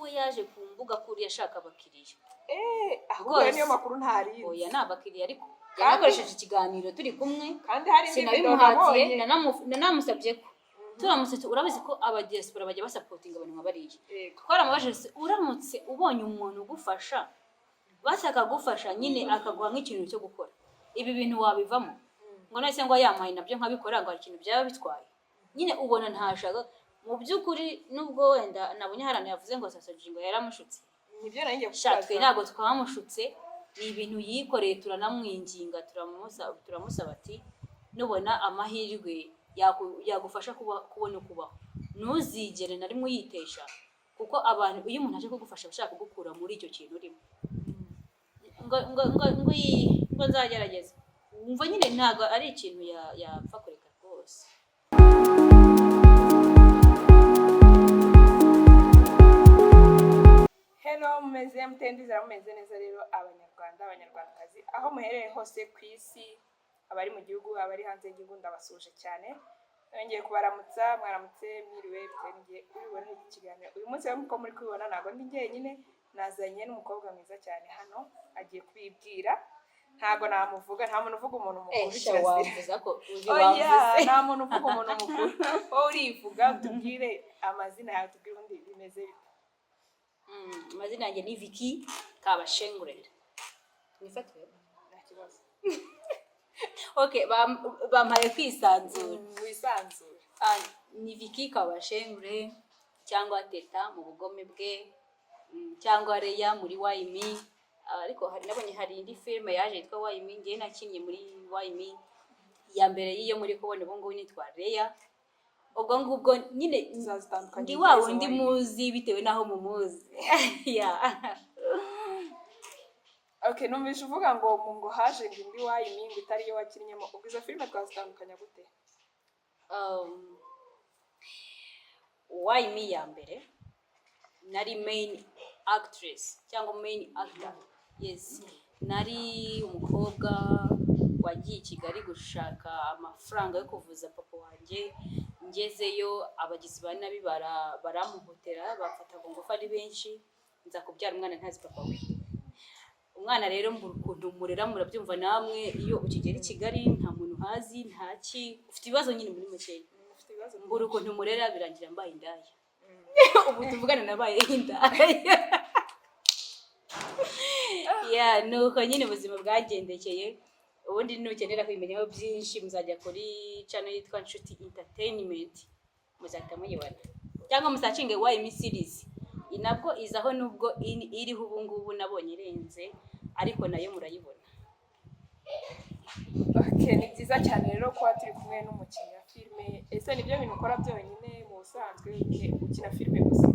we yaje ku mbuga kuri yashaka abakiriya ahubwo niyo makuru ntari oya nabakiriya ariko yanakoresheje ikiganiro turi kumwe kandi hari sinabimuhatiye nanamusabye ko turamusetse urabizi ko abadiaspora bajya basapotinga abantu nkabariye twaramubajije uramutse ubonye umuntu ugufasha bashaka gufasha nyine akaguha nk'ikintu cyo gukora ibi bintu wabivamo ngo nese ngo yamaye nabyo nkabikora ngo ikintu byaba bitwaye nyine ubona ntashaka mu by'ukuri nubwo wenda nabonye harana yavuze ngo Sasajingo yaramushutse nibyo nanjye shatwe ntabwo twamushutse ni ibintu yikoreye turanamwinginga turamusaba ati nubona amahirwe yagufasha kubona kubaho ntuzigere na rimwe uyitesha kuko abantu iyo umuntu aje kugufasha bashaka kugukura muri icyo kintu urimo ngo nzagerageza wumva nyine ntabwo ari ikintu yapfa kureka rwose. Hello mumeze mutendizera mumeze neza rero abanyarwandakazi aho muhereye hose ku isi abari mu gihugu abari hanze y'igihugu ndabasuje cyane ngiye kubaramutsa mwaramutse mwiriwe bitewe ubibona iki kiganiro uyu munsi muko muri kubibona ntago ndi jyenyine nazanye n'umukobwa mwiza cyane hano agiye kwibwira ntago namuvuga nta muntu uvuga umuntu mukuru wavuza ko uzi wavuze nta muntu uvuga umuntu mukuru wowe urivuga tubwire amazina yawe tubwire undi bimeze amazina yanjye ni Vicky Kabashengure nifatwe nta kibazo okay bampaye kwisanzura wisanzura ni Vicky Kabashengure cyangwa Teta mu bugome bwe cyangwa Reya muri Wayimi ariko nabonye hari indi filme yaje yitwa Wayimi ngiye nakinnye muri Wayimi ya mbere yiyo muri kubona ubu ngubu nitwa Reya ubwo ngubwo nyine ndi wawe ndi muzi bitewe naho mumuzi okay numvise uvuga ngo haje ndi Wayimi ngo itari yo wakinyemo ubwo izo filme twazitandukanya gute Wayimi ya mbere nari main actress cyangwa main actor yes nari umukobwa wagiye Kigali gushaka amafaranga yo kuvuza papa wanjye ngezeyo abagizi ba nabi baramuhotera bafata ngo ngufa ari benshi nza kubyara umwana ntazi papa we umwana rero ukuntu murera murabyumva namwe iyo ukigera i Kigali nta muntu hazi ntaki ufite ibibazo nyine muri mukeya mbura ukuntu murera birangira mbaye indaya ubu tuvugana nabaye indaya nuko nyine ubuzima bwagendekeye ubundi nukenera kwimenyaho byinshi muzajya kuri channel yitwa Nshuti Entertainment muzahita muyibona cyangwa musacinge Wayimi series inabwo izaho nubwo iriho ubu ngubu nabonye irenze ariko nayo murayibona. Okay ni byiza cyane rero ko turi kumwe n'umukinnyi wa filme ese nibyo bintu ukora byonyine mu busanzwe ukina filme gusa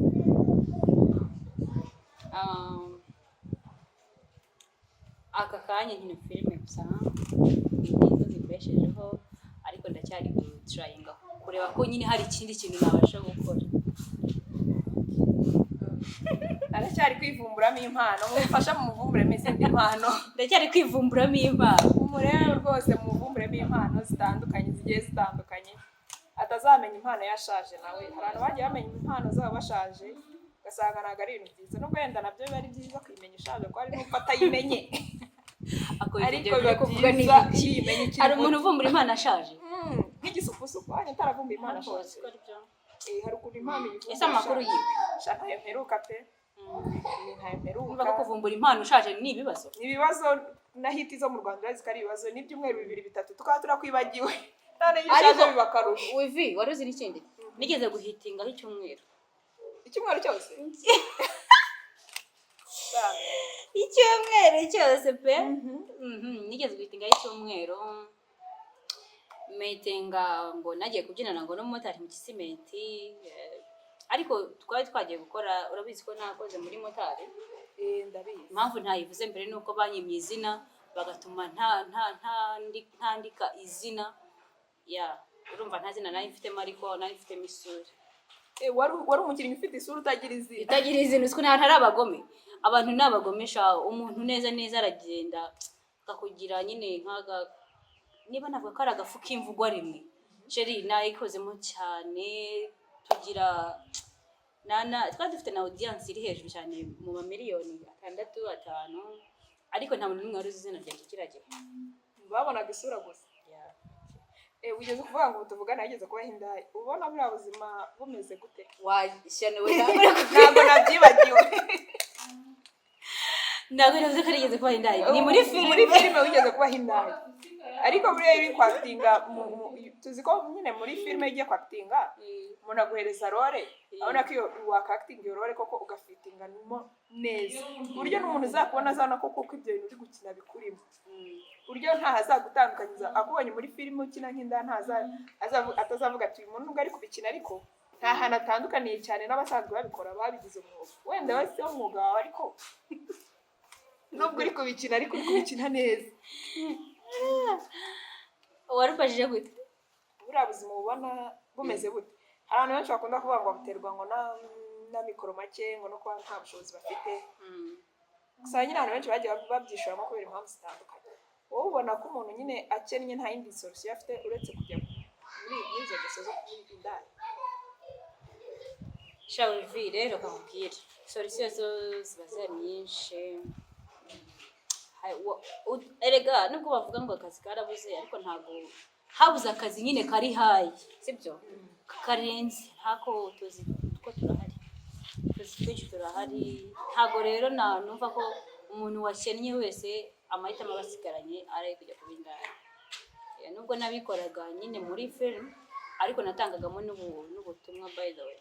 aka kanya nkina filme gusa nizo zibeshejeho ariko ndacyari tryinga kureba ko nyine hari ikindi kintu nabasha gukora aracyari kwivumburamo impano mufasha mu muvumburemo izindi impano ndacyari kwivumburamo impano umurero rwose mu muvumburemo impano zigiye zitandukanye atazamenya impano yashaje nawe hari abantu bagiye bamenya impano zabo bashaje ugasanga ntabwo ari ibintu byiza nubwo wenda nabyo biba ari byiza kuyimenya ishaje ko ari n'uko atayimenye ariko biba kuvuga n'ibiki hari umuntu uvumbura impano ashaje nk'igisupusupu wanyu utaravumba impano ashaje hari ukuntu impano yivumbura ese amakuru yiwe shaka mperuka pe niba ko kuvumbura impano ushaje ni ibibazo na hiti zo mu Rwanda zikari ibibazo n'ibyumweru 2-3 tukaba turakwibagiwe none yishaje bibakarusha wivi wari uzi n'ikindi nigeze guhitingaho icyumweru cyose icyumweru cyose pe nigeze guhitingaho icyumweru meetinga ngo nagiye kubyinana ngo n'umumotari mu Gisimenti ariko twari twagiye gukora urabizi ko nakoze muri motari ndabizi impamvu ntayivuze mbere nuko banyimye izina bagatuma ntandika izina urumva nta zina nari mfitemo ariko nari mfitemo isura wari umukinnyi ufite isura utagira izina uziko nta ari abagome abantu ni abagomesha umuntu neza aragenda akakugira nyine nkaga niba navuga ko ari agafu k'imvugwa rimwe Jerry nayikozemo cyane tugira twari dufite na audience iri hejuru cyane mu mamiliyoni 6-5, ariko nta muntu n'umwe wari uzi izina ryanjye kiragiye. babonaga isura gusa. Wigeze kuvuga ngo tuvugana yageze kuba hindaya, ubona buriya buzima bumeze gute? Washyanowe ntabwo nabyibagiwe. ntabwo navuze ko arigeze kuba hindaya, ni muri filime wigeze kuba hindaya, ariko buriya iri kwakitinga tuzi ko nyine muri filime igiye kwakitinga umuntu aguhereza role, abona ko iyo wakakitinga iyo role koko ugafitingamo neza, buryo n'umuntu uzakubona azabona ko koko ibyo bintu uri gukina bikurimo, buryo ntahazagutandukanyiriza akubonye muri filime ukina nk'inda atazavuga ati uyu muntu nubwo ari kubikina ariko nta hantu atandukaniye cyane n'abasanzwe babikora babigize umwuga, wenda wese wo umwuga wawe ariko nubwo uri kubikina ariko uri kubikina neza. warufashije gute? buriya buzima ubona bumeze bute? Hari abantu benshi bakunda kuvuga ngo biterwa ngo na mikoro make, ngo no kuba nta bushobozi bafite, gusa nyine abantu benshi bagiye babyishoramo kubera impamvu zitandukanye. wowe ubona ko umuntu nyine akennye nta yindi solution afite uretse kujya muri izo ngeso zo kuba indaya? Shawivi rero kamubwira solution zo ziba zari nyinshi. Erega nubwo bavuga ngo akazi karabuze, ariko ntabwo habuze akazi nyine kari hayi, sibyo? Karenze ntako tuzi ko turahari, tuzi twinshi turahari. Ntabwo rero numva ko umuntu wakennye wese amahitamo abasigaranye ari kujya kuba indaya. Nubwo nabikoraga nyine muri film, ariko natangagamo n'ubutumwa by the way.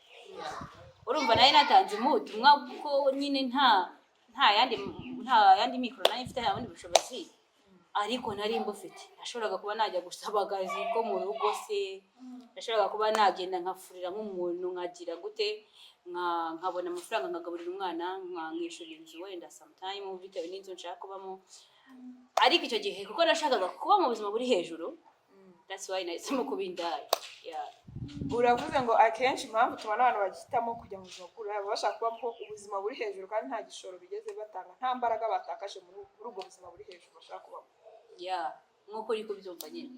Urumva nayo natanze ubutumwa ko nyine nta yandi mikoro nayo mfite, nta bundi bushobozi, ariko nari mbufite. Nashoboraga kuba najya gusaba akazi ko mu rugo se, nashoboraga kuba nagenda nkafurira nk'umuntu, nkagira gute, nkabona amafaranga nkagaburira umwana, nkishyura inzu wenda sometime bitewe n'inzu nshaka kubamo. Ariko icyo gihe kuko nashakaga kuba mu buzima buri hejuru, that's why nahisemo kuba indaya. Uravuze ngo akenshi impamvu tubona abantu bagihitamo kujya mu buzima bw'uburaya bashaka kuba ubuzima buri hejuru kandi nta gishoro bigeze batanga, nta mbaraga batakaje muri ubwo buzima buri hejuru bashaka kubamo. Nk'uko uri kubyumva nyine.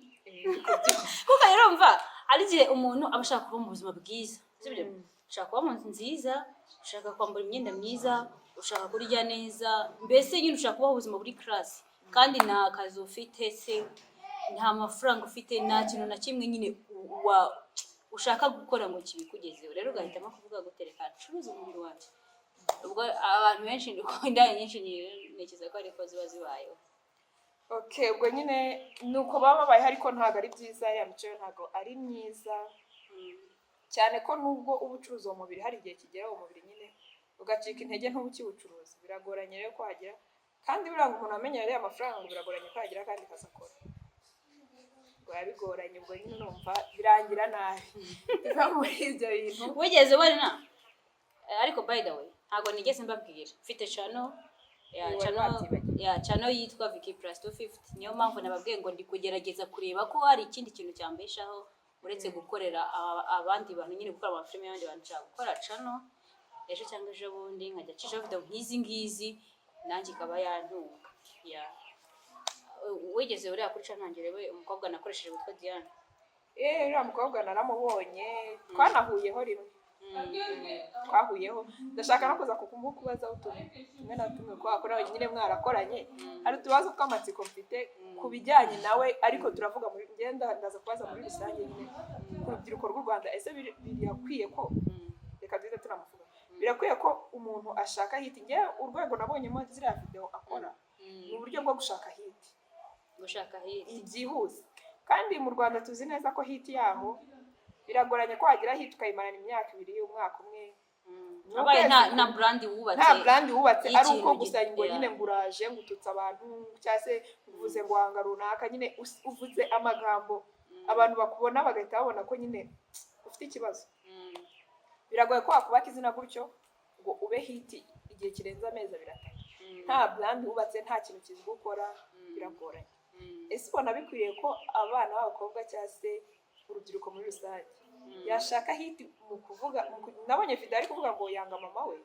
Kuko rero mva ari igihe umuntu aba ashaka kuba mu buzima bwiza, sibyo? Ushaka kuba mu nzu nziza, ushaka kwambara imyenda myiza, ushaka kurya neza, mbese nyine ushaka kubaho ubuzima buri class, kandi nta kazi ufite se, nta mafaranga ufite, nta kintu na kimwe nyine ushaka gukora ngo kibikugezeho. Rero ugahitamo kuvuga gutereka acuruza umubiri wacu. Ubwo abantu benshi indaya nyinshi ntekereza ko ariko ziba zibayeho. Ubwo nyine nuko baba babaye, ariko ntabwo ari byiza, ya mico ntabwo ari myiza cyane, ko nubwo ubucuruzi uwo mubiri hari igihe kigera uwo mubiri nyine ugacika intege ntubukibucuruzi. Biragoranye rero ko hagira, kandi buriya ngo umuntu amenyereye amafaranga ngo biragoranye ko hagira kandi kazi akora. Bigoranye ubwo nyine numva birangira nabi biva muri ibyo bintu. Wigeze ubona? Ariko by the way ntabwo nigeze mbabwira, mfite channel channel yitwa Vicky Plus 250. Niyo mpamvu nababwiye ngo ndi kugerageza kureba ko hari ikindi kintu cyambeshaho uretse gukorera abandi bantu, nyine gukora amafilme y'abandi bantu. Nshaka gukora channel ejo cyangwa ejo bundi nkajya cisha video nk'izi ngizi nanjye ikaba yantunga. Wigeze uriya kuri channel nanjye rebe umukobwa nakoresheje witwa Diana? Uriya mukobwa naramubonye, twanahuyeho rimwe. Twahuyeho, ndashaka no kuza kumukubaza utuntu tumwe na tumwe kwa nawe nyine mwarakoranye. Hari utubazo tw'amatsiko mfite ku bijyanye nawe, ariko turavuga muri ndaza kubaza muri rusange nyine ku rubyiruko rw'u Rwanda. Ese birakwiye ko, reka duhita tunamuvuga, birakwiye ko umuntu ashaka hit? Ngewe urwego nabonyemo ziriya video akora ni uburyo bwo gushaka hit byihuse, kandi mu Rwanda tuzi neza ko hit yaho biragoranye ko wagira hit ukayimarana imyaka 2, umwaka umwe. Abaye nta brand wubatse, ari uko gusa ngo nyine nguraje ngututse abantu, cyangwa se uvuze ngo hanga runaka, nyine uvuze amagambo abantu bakubona bagahita babona ko nyine ufite ikibazo. Biragoye ko wakubaka izina gutyo ngo ube hit igihe kirenze amezi 2. Nta brand wubatse, nta kintu kizi gukora, biragoranye. Ese ubona bikwiriye ko abana b'abakobwa cyangwa se urubyiruko muri rusange yashaka hit mu kuvuga? Nabonye video ari kuvuga ngo yanga mama we.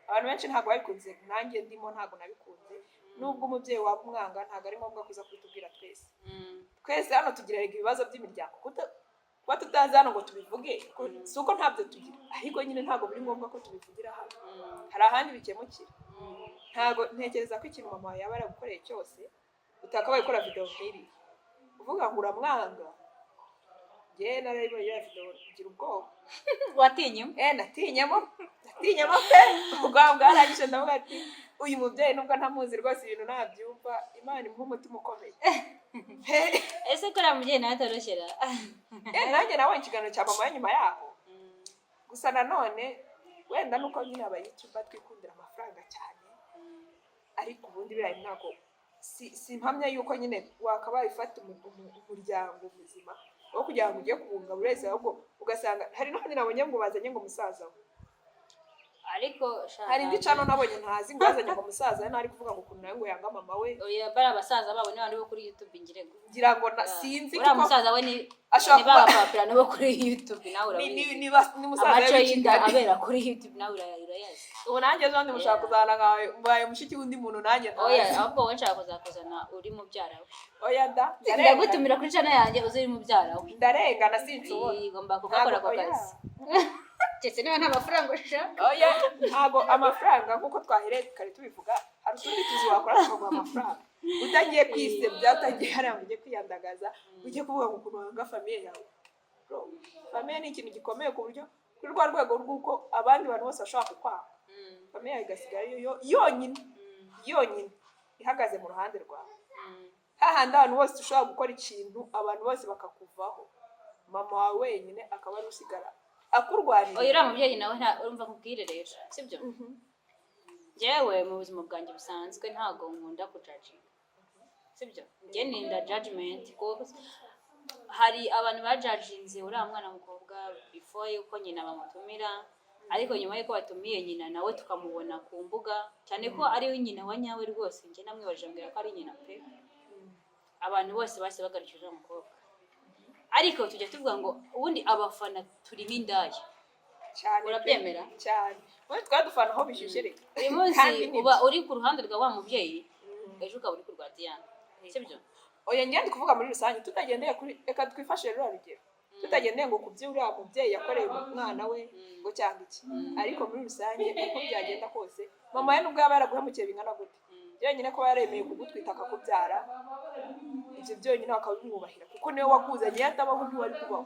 Abantu benshi ntabwo babikunze, nanjye ndimo ntabwo nabikunze. Nubwo umubyeyi waba umwanga, ntabwo ari ngombwa kuza kwitubwira twese. Twese hano tugira ibibazo by'imiryango. kuba tutazi hano ngo tubivuge si uko ntabyo tugira ariko nyine ntabwo biri ngombwa ko tubivugira hano hari ahandi bikemukira ntabwo ntekereza ko ikintu mama yaba yaragukoreye cyose utakabaye ukora video nk'iri uvuga ngo uramwanga njye narayibonye ya video ngira ubwoba watinyemo natinyemo pe ubwoba bwarangije ndavuga ati uyu mubyeyi nubwo ntamuzi rwose ibintu ntabyumva Imana imuha umutima ukomeye ese ko uriya mubyeyi nawe ataroshyera nanjye nabonye ikiganiro cya mama nyuma yaho gusa nanone wenda nuko nyine abayituba twikundira amafaranga cyane ariko ubundi biriya ntabwo si mpamya yuko nyine wakabaye ufata umuryango muzima aho kugira ngo ujye kubunga buri wese ahubwo ugasanga hari n'abandi nabonye ngo bazanye ngo musaza we ariko hari indi cano nabonye ntazi ngo bazanye ngo musaza we ntari kuvuga ngo ukuntu nawe ngo yanga mama we oya bari abasaza babo ni bandi bo kuri YouTube ngira ngo sinzi ko uriya musaza we ni babapapira nabo kuri YouTube nawe urabizi ni musaza amaco y'inda abera kuri YouTube nawe urayazi ubu nanjye zone mushaka kuzana nkawe mbaye mushiki w'undi muntu nanjye oya ahubwo wowe nshaka kuzakuzana uri mubyara we oya ndagutumira kuri channel yanjye uzi uri mubyara we ndarengana sinshobora igomba kugakora ako kazi cyese niba nta mafaranga ushaka oya ntabwo amafaranga nk'uko twahereye kare tubivuga hari utundi tuzi wakora tukaguha amafaranga utagiye kwisebya utagiye hariya ngo ujye kwiyandagaza ujye kuvuga ngo ukuntu wanga famiye yawe famiye ni ikintu gikomeye ku buryo kuri rwa rwego rw'uko abandi bantu bose bashobora kukwanga famiye yawe igasigara yonyine ihagaze mu ruhande rwawe hahandi abantu bose ushobora gukora ikintu abantu bose bakakuvaho mama wawe wenyine akaba ari usigara akurwanira uriya mubyeyi nawe urumva nkubwire rero sibyo njyewe mu buzima bwanjye busanzwe ntabwo nkunda kujajinga sibyo njye ninda judgment kuko hari abantu bajajinze uriya mwana w'umukobwa before yuko nyina bamutumira ariko nyuma yuko batumiye nyina nawe tukamubona ku mbuga cyane ko ari we nyina wa nyawe rwose njye namwibaje mbwira ko ari nyina pe abantu bose base bagarukije umukobwa ariko tujya tuvuga ngo ubundi abafana turi nk'indaya cyane urabyemera cyane wowe twadufana aho bishyushye reka uyu munsi uba uri ku ruhande rwa wa mubyeyi ejo ukaba uri ku rwa Diana sibyo oya ngende kuvuga muri rusange tutagendeye kuri reka twifashe rero rugero tutagendeye ngo ku byo uriya mubyeyi yakoreye umwana we ngo cyangwa iki ariko muri rusange uko byagenda kose mama we nubwo yaba yaraguhemukiye bingana gute byonyine ko yaremeye kugutwita akakubyara ibyo byonyine bakabimwubahira kuko niwe wakuzanye yatabaho ntiwari kubaho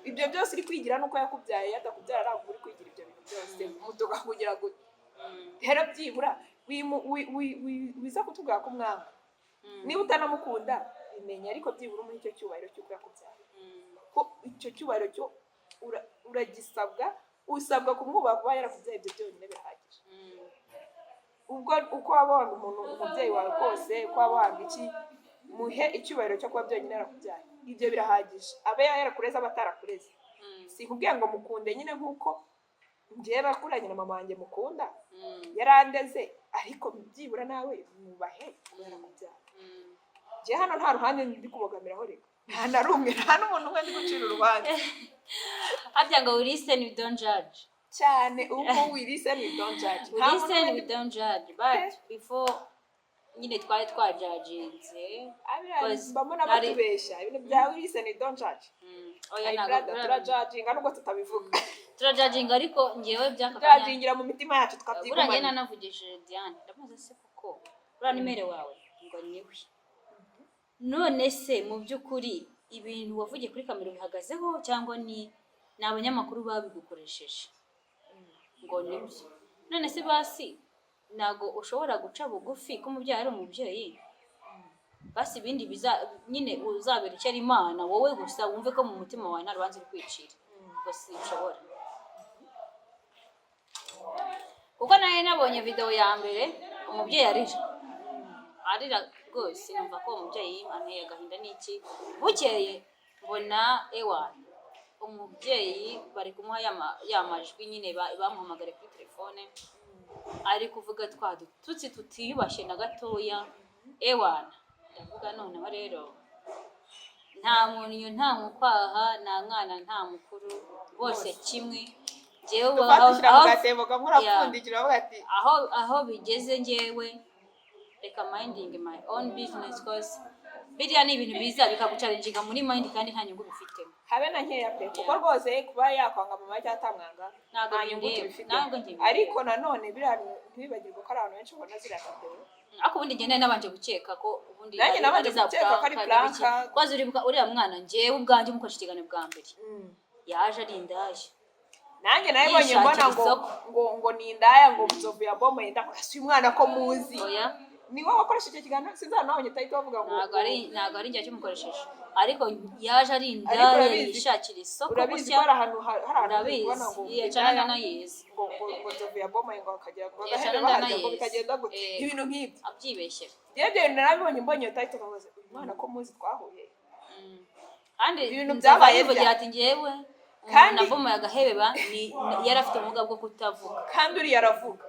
ibyo byose uri kwigira nuko yakubyaye yatakubyara ntabwo uri kwigira ibyo bintu byose mutuga kugira gute rero byibura wiza kutubwira ko umwanga niba utanamukunda bimenya ariko byibura umuha icyo cyubahiro cy'uko yakubyaye ko icyo cyubahiro cyo uragisabwa usabwa kumwubaha kuba yarakubyaye ibyo byonyine birahagije ubwo uko waba wanga umuntu umubyeyi wawe kose uko waba wanga iki muhe icyubahiro cyo kuba byonyine yarakubyaye ibyo birahagije abe yarakureze aba atarakureze sinkubwiye ngo mukunde nyine nk'uko njyewe bakuranye na mama wanjye mukunda yarandeze ariko byibura nawe mwubahe yarakubyaye njye hano nta ruhande ndi kubogamiraho reka nta na rumwe nta n'umuntu umwe ndi gucira urubanza harya ngo we listen we don't judge cyane uko we listen we don't judge we listen we don't judge but before nyine twari twajajinze mbona batubeshya ibintu bya we listen we don't judge oya ntabwo turajajinga nubwo tutabivuga turajajinga ariko ngewe byakajingira mu mitima yacu tukabyigumana uranye nanavugishije Diane ndamuze se kuko uriya nimere wawe ngo niwe none se mu by'ukuri ibintu wavugiye kuri kamera bihagazeho cyangwa ni abanyamakuru babigukoresheje ngo nibyo none se basi ntago ushobora guca bugufi ko umubyeyi ari umubyeyi basi ibindi nyine uzaberekera Imana wowe gusa wumve ko mu mutima wawe nta rubanza uri kwicira gusa ushobora kuko nawe nabonye video ya mbere umubyeyi arira rwose numva ko umubyeyi anteye agahinda n'iki bukeye mbona umubyeyi bari kumuha ya majwi nyine bamuhamagare kuri telefone ari kuvuga twadututsi tutiyubashye na gatoya ndavuga noneho rero nta muntu nta mukwaha nta mwana nta mukuru bose kimwe jewe aho bigeze njyewe reka minding my own business cause biriya ni ibintu biza bikagucalenjinga muri mind kandi nta nyungu bifitemo. habe na nkeya pe kuko rwose kuba yakwanga mama cyangwa atamwanga Ntabwo nta nyungu bindeba, tubifite ntabwo njye ariko nanone biriya ntibibagirwe ko ari abantu benshi babona ziriya video ariko ubundi njye nabanje gukeka ko ubundi nanjye nabanje gukeka ko ari blanka kwazi uribuka uriya mwana njyewe ubwanjye umukoresha ikiganiro bwa mbere yaje ari indaya nanjye nabibonye mbona ngo ni indaya ngo Nzovu ya Bomo yenda kwasi umwana ko muzi oya ni wowe wakoresha icyo kiganiro sinzanabonye tayito bavuga ngo ntabwo ari njye cyumukoresheje ariko yaje ari indaya yishakira isoko urabizi ko hari ahantu ubona ngo yacana na Yesu ngo Nzovu ya Bomo ngo akagira ngo bagahebe bahajya ngo bikagenda gute ibintu nk'ibyo abyibeshye ibyo narabibonye mbonye tayito bavuze umwana ko muzi twahuye kandi ibintu byabaye bivugira ati njyewe kandi Bomo yagahebe yari afite ubumuga bwo kutavuga kandi uriya aravuga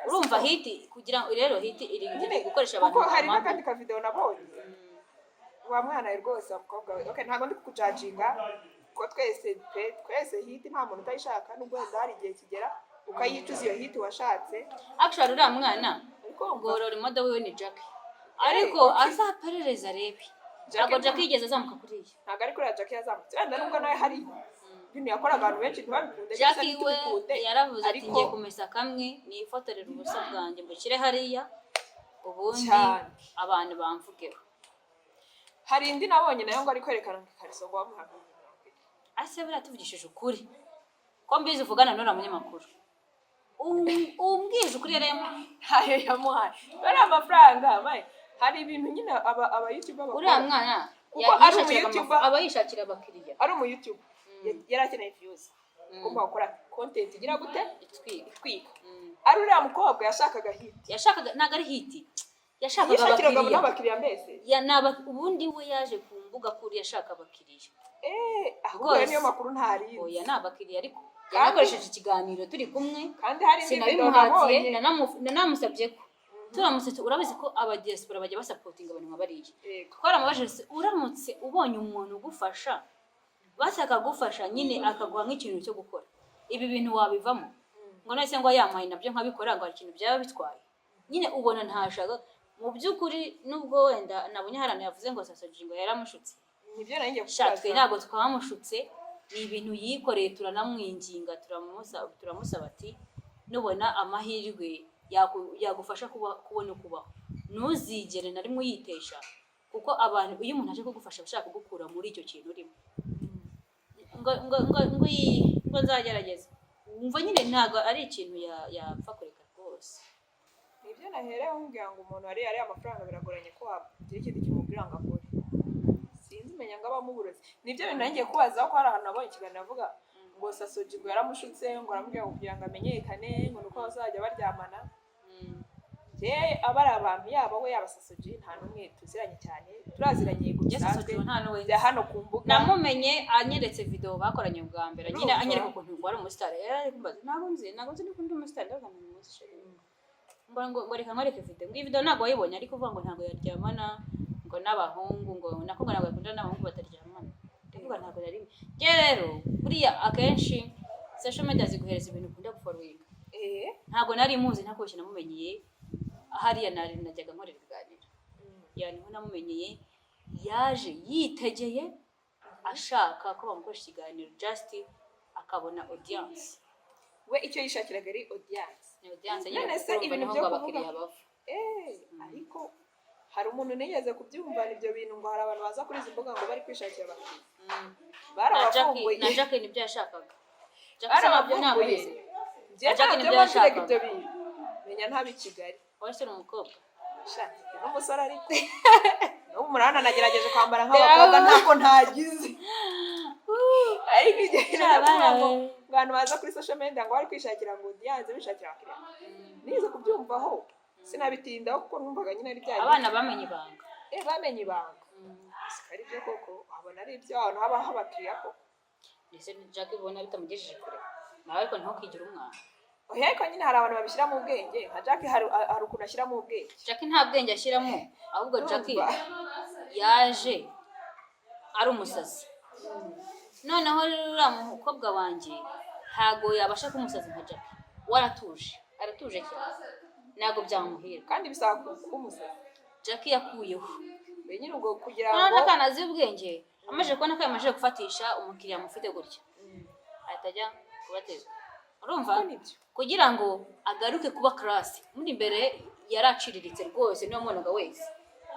urumva hiti kugira rero hiti iri gukoresha abantu kuko hari n'akandi ka video nabonye wa mwana rwose umukobwa we okay ntabwo ndi kukujajinga ko twese hiti nta muntu utayishaka nubwo wenda hari igihe kigera ukayicuza iyo hiti washatse actually uriya mwana ngorora imodo wiwe ni Jackie ariko azaperereza arebe ntabwo Jackie yigeze azamuka kuriya ntabwo ari kuriya Jackie yazamutse wenda nubwo nawe hari ibintu yakora abantu benshi ntibabikunde Jackie we yaravuze ati ngiye kumesa kamwe nifotorera ubusa bwanjye mbushyire hariya ubundi abantu bamvugeho hari indi nabonye nayo ngo ari kwerekana ngo ikariso ngo wamuhaga ase biratuvugishije ukuri ko mbizi uvugana n'ura munyamakuru umbwije ukuri rero ntayo yamuhaye bari amafaranga hari ibintu nyine aba YouTube bakora uriya mwana aba yishakira abakiriya ari umu YouTube yari akeneye views ugomba gukora content igira gute itwika ari uriya mukobwa yashakaga ntabwo ari hiti yashakaga abakiriya mbese ubundi we yaje ku mbuga kuri yashaka abakiriya ahubwo niyo makuru ntari oya ni abakiriya ariko yanakoresheje ikiganiro turi kumwe kandi hari sinabimuhatiye nanamusabye ko turamutse urabizi ko abadiaspora bajya basapotinga abantu nk'abariye twaramubajije uramutse ubonye umuntu ugufasha basaka gufasha nyine akaguha nk'ikintu cyo gukora ibi bintu wabivamo ngo nese ngo yamaye nabyo nkabikora ngo hari ikintu byaba bitwaye nyine ubona ntashaka mu by'ukuri nubwo wenda nabonye harana yavuze ngo sasojingo yaramushutse nibyo nanjye shatwe ntabwo twamushutse ni ibintu yikoreye turanamwinginga turamusaba ati nubona amahirwe yagufasha kubona ukubaho ntuzigere na rimwe uyitesha kuko abantu iyo umuntu aje kugufasha bashaka kugukura muri icyo kintu urimo ngo nzagerageza wumva nyine ntabwo ari ikintu yapfa kureka rwose nibyo naherewe nkubwira ngo umuntu ari amafaranga biragoranye ko wagira ikindi kimubwira ngo akore sinzi menya ngo abamuburozi nibyo bintu nangiye kubaza ko hari ahantu nabonye ikiganiro avuga ngo Sasojingo yaramushutse ngo aramubwira ngo kugira ngo amenyekane ngo nuko bazajya baryamana aba ari abantu yaba we yaba Sasoji nta n'umwe tuziranye cyane turaziranye gusanzwe bya hano ku mbuga namumenye anyeretse video bakoranye bwa mbere nyine anyereka ukuntu ngo ari umustar ntabwo nzi ko ndi umustar ndabona ni umustar ngo reka nkwereke video ngo video ntabwo wayibonye ariko uvuga ngo ntabwo yaryamana ngo n'abahungu ngo nako ngo ntabwo yakunda n'abahungu bataryamana ndavuga ntabwo nari rero buriya akenshi social media ziguhereza ibintu ukunda guforwinga ntabwo nari muzi ntakoresha namumenyeye hariya najyaga nkorera ibiganiro niho namumenyeye yaje yitegeye ashaka ko bamukoresha ikiganiro just akabona audience we icyo yishakiraga ari audience nyine se ibintu byo abakiriya bava ariko hari umuntu nigeze kubyumva ibyo bintu ngo hari abantu baza kuri izi mbuga ngo bari kwishakira abakiriya barabafunguye na Jackie nibyo yashakaga barabafunguye Jackie nibyo yashakaga ibyo bintu menya ntabi Kigali wese ni umukobwa shati n'umusore ariko n'ubu murana nagerageje kwambara nk'abakobwa ntako ntagize ariko igihe abantu baza kuri social media ngo bari kwishakira ngo audience bishakira abakiriya nize kubyumvaho sinabitindaho kuko numvaga nyine ari byaje abana bamenye ibanga bamenye ibanga sikari byo koko abona ari ibyo abantu haba abakiriya ko ndetse Jackie ubona bitamugejeje kure nawe ariko ntukigire umwana ariko nyine hari abantu babishyira mu bwenge nka Jackie hari ukuntu ashyira mu bwenge Jackie nta bwenge ashyiramo ahubwo Jackie yaje ari umusazi noneho uriya mukobwa wanjye ntago yabasha kumusazi nka Jackie waratuje aratuje cyane ntago byamuhira kandi bisaba kumusazi Jackie yakuyeho nyine ubwo kugira none ngo akana azi ubwenge amaze kubona ko yamaze gufatisha umukiriya mufite gutya ahita ajya kubateza urumva Kuko nibyo. kugira ngo agaruke kuba class muri imbere yaraciriritse rwose niyo mubonaga wese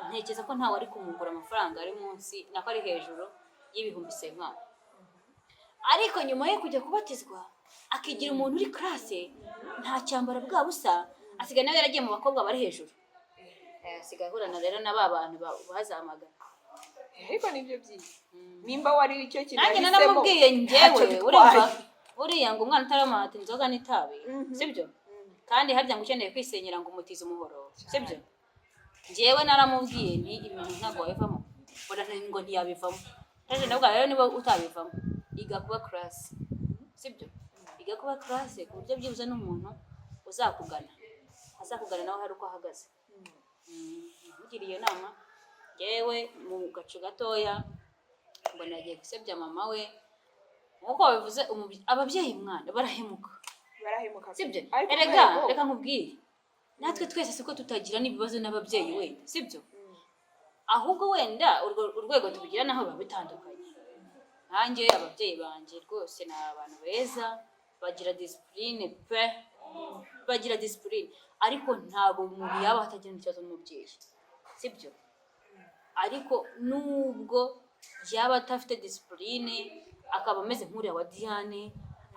ntekereza ko ntawe ari kumugura amafaranga ari munsi nako ari hejuru y'ibihumbi 50 ariko nyuma yo kujya kubatizwa akigira umuntu uri class nta cyambara bwa busa asigaye nawe yaragiye mu bakobwa bari hejuru asigaye ahurana rero na ba bantu bazamagana ariko nibyo byiza nimba wari icyo kintu nanjye wahisemo, naramubwiye ntacyo njyewe bitwaye. uriya ngo umwana utaramata inzoga n'itabi sibyo kandi harya ngo ukeneye kwisenyera ngo umutize umuhoro sibyo njyewe naramubwiye nti ibintu ntabwo wabivamo ngo ntiyabivamo rero nabwo rero niba utabivamo iga kuba class sibyo iga kuba class ku buryo byibuze n'umuntu azakugana nawe hari uko ahagaze mugiriye iyo nama yewe mu gacu gatoya mbona agiye gusebya mama we nkuko babivuze ababyeyi mwana barahemuka sibyo Ariko erega rwego. reka nkubwire natwe twese siko tutagira n'ibibazo n'ababyeyi wenda sibyo ahubwo wenda urwego tubigira naho biba bitandukanye nanjye ababyeyi banjye rwose ni abantu beza bagira discipline pe bagira discipline ariko ntabwo umuntu yaba atagira ikibazo n'umubyeyi sibyo ariko nubwo yaba atafite discipline akaba ameze nk'uriya wa Diane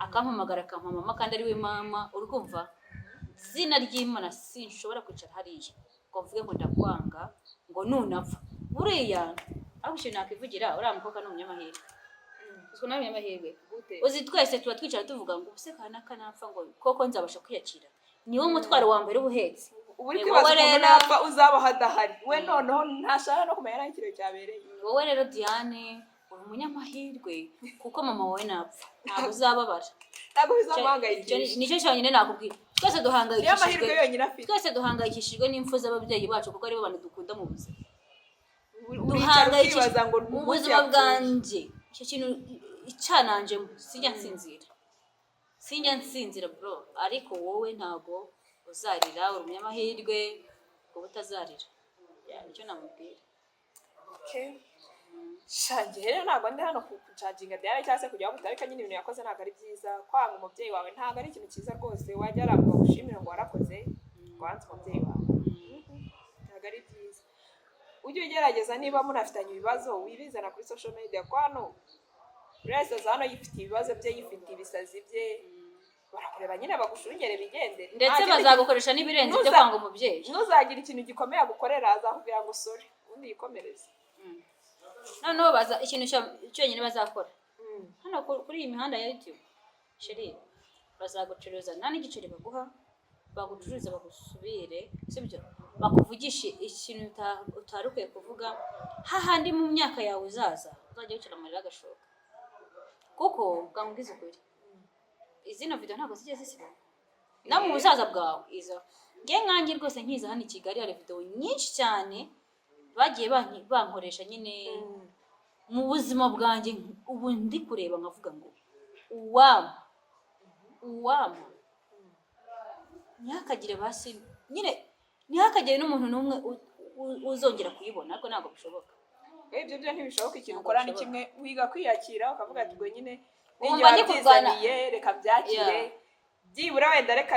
akampamagara akampa mama kandi ari we mama urumva zina ry'Imana sinshobora kwicara hariya ngo mvuge ngo ndakwanga ngo nunapfa buriya aho ikintu nakwivugira uriya mukobwa ni umunyamahirwe uzwi nawe umunyamahirwe uzi twese tuba twicara tuvuga ngo ubuse kana kanapfa ngo koko nzabasha kwiyakira niwo mutwaro wa mbere ubuhetse ubu uri kwibaza ukuntu napfa uzaba hadahari we noneho ntashaka no kumenya naho ikirere cyabereye wowe rero Diane uri umunyamahirwe kuko mama wawe napfa ntabwo uzababara ntabwo bizamuhangayikisha nicyo cyonyine nakubwira twese niyo mahirwe yonyine afite duhangayikishijwe n'impfu z'ababyeyi bacu kuko aribo bantu dukunda mu buzima uricara ukibaza ngo ubuzima bwanjye icyo kintu icyananjemo sinjya nsinzira bro ariko wowe ntabwo uzarira uri umunyamahirwe ngo utazarira nicyo namubwira shange rero ntabwo ndi hano kucaginga Diane cyangwa se kujya bamutarika nyine ibintu yakoze ntabwo ari byiza kwanga umubyeyi wawe ntabwo ari ikintu cyiza rwose wajya arangwa gushimira ngo warakoze ngo wanze umubyeyi wawe ntabwo ari byiza ujye ugerageza niba munafitanye ibibazo wibizana kuri social media ko hano buri wese aza hano yifitiye ibibazo bye yifitiye ibisazi bye barakureba nyine bagushungere bigendere ndetse bazagukoresha n'ibirenze byo kwanga umubyeyi ntuzagira ikintu gikomeye agukorera azakubwira ngo sore ubundi yikomereze noneho baza ikintu cyonyine bazakora hano kuri iyi mihanda ya YouTube sheri bazagucuruza nta n'igiceri baguha bagucuruza bagusubire sibyo bakuvugishe ikintu utarukwiye kuvuga hahandi mu myaka yawe uzaza uzajya wicara amarira agashoka kuko bwambwiza ukuri izino video ntabwo zijya zisiba no mu busaza bwawe izo nge nkanjye rwose nkiza hano i Kigali hari video nyinshi cyane bagiye bankoresha nyine mu buzima bwanjye ubu ndi kureba nkavuga ngo uwama ntihakagire basi nyine ntihakagire n'umuntu n'umwe uzongera kuyibona ariko ntabwo bishoboka ibyo byo ntibishoboka ikintu ukora ni kimwe wiga kwiyakira ukavuga ati ngo nyine wumva ntibyizaniye reka byakire byibura wenda reka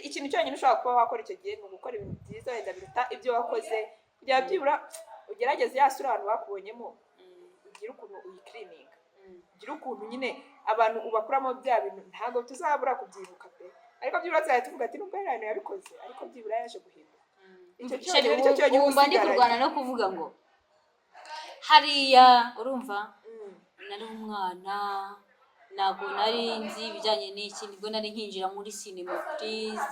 ikintu cyonyine ushobora kuba wakora icyo gihe ni ugukora ibintu byiza wenda biruta ibyo wakoze kugira byibura ugerageze yasura abantu bakubonyemo ugire ukuntu uyikirininga ugire ukuntu nyine abantu ubakuramo bya bintu ntabwo tuzabura kubyibuka pe ariko byibura tuzajya tuvuga ati nubwo yari yabikoze ariko byibura yaje guhinduka icyo cyonyine wumva ndi kurwana no kuvuga ngo hariya urumva nari umwana ntabwo nari nzi ibijyanye n'iki nibwo nari nkinjira muri sinema please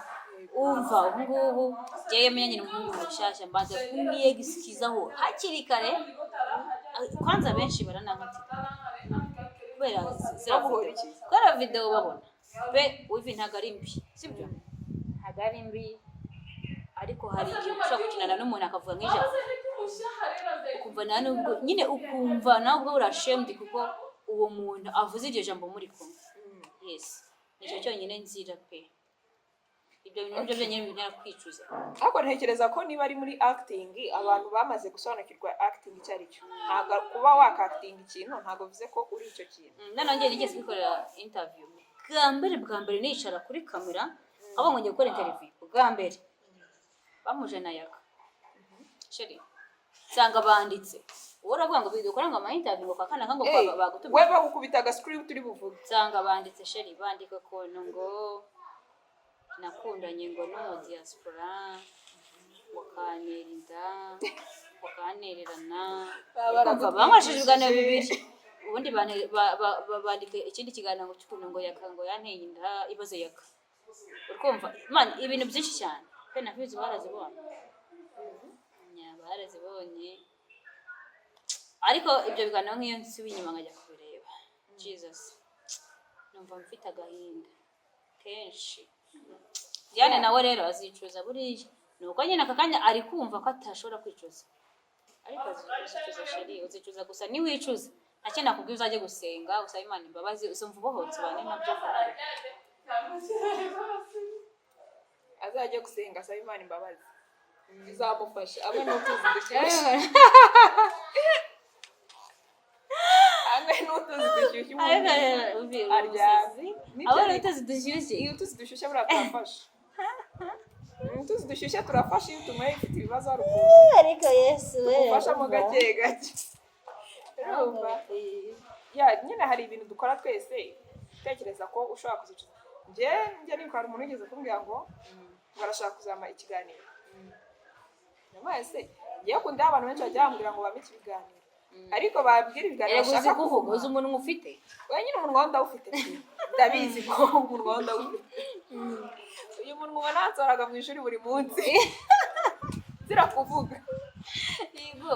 umva ubu ngubu njyewe menyanye n'umuhungu mushyashya mbanza kumwiyegisikizaho hakiri kare kwanza benshi baranankatira kubera video babona be wivi ntabwo ari mbi sibyo ntabwo ari mbi ariko hari igihe ushobora gukinana n'umuntu akavuga nk'ijambo ukumva nubwo nyine ukumva nabwo urashemed kuko uwo muntu avuze iryo jambo muri kumwe yes nicyo cyonyine nzira pe ibyo bintu nibyo byenyine bintera kwicuza. ariko ntekereza ko niba ari muri acting abantu bamaze gusobanukirwa acting icyo ari cyo, ntabwo kuba wakakitinga ikintu ntabwo bivuze ko uri icyo kintu. Nanone nigeze kwikorera interview bwa mbere nicara kuri kamera abo ngo ngiye gukora interview bwa mbere bamuje nayaga sheri nsanga banditse uravuga ngo bidukora ngo ama interview ngo kakana kango bagutumye we bagukubita aga script uri buvuga, nsanga banditse sheri bandika kontu ngo nakundanye ngo no mu diaspora wakanerinda wakanererana bakumva bamwashije ibiganiro bibiri ubundi bandika ikindi kiganiro cy'ukuntu ngo yakango yanteye inda ibaze yaka urumva man ibintu byinshi cyane pe nabizi barazibonye barazibonye ariko ibyo biganiro nk'iyo nsubiye inyuma nkajya kubireba Jesus numva mfite agahinda kenshi. Diane nawe rero azicuza buriya nuko nyine aka kanya ari kumva ko atashobora kwicuza ariko azicuza sheri uzicuza gusa ni wicuza ntacyo nakubwiye uzaje gusenga usaba Imana imbabazi usumva ubohotse bane nabyo vuba azajya gusenga asaba Imana imbabazi bizamufasha abe n'utuzi dushyushye abe n'utuzi dushyushye utuzi dushyushye iyo utuzi dushyushye buriya turafasha utuzi dushyushye turafasha iyo utunyweye ufite ibibazo hari ukuntu ariko Yesu we ufashamo gake gake urumva nyine hari ibintu dukora twese utekereza ko ushobora kuzicuza. njye niba hari umuntu wigeze kumbwira ngo barashaka kuzama ikiganiro mwese ngiye kunda abantu benshi bajya bambwira ngo bame ibiganiro ariko babwira ibiganiro bashaka kuvuga uzi umuntu ufite wenyine umunwa ndawufite ndabizi ko umunwa ndawufite uyu munwa natsoraga mu ishuri buri munsi zira kuvuga yego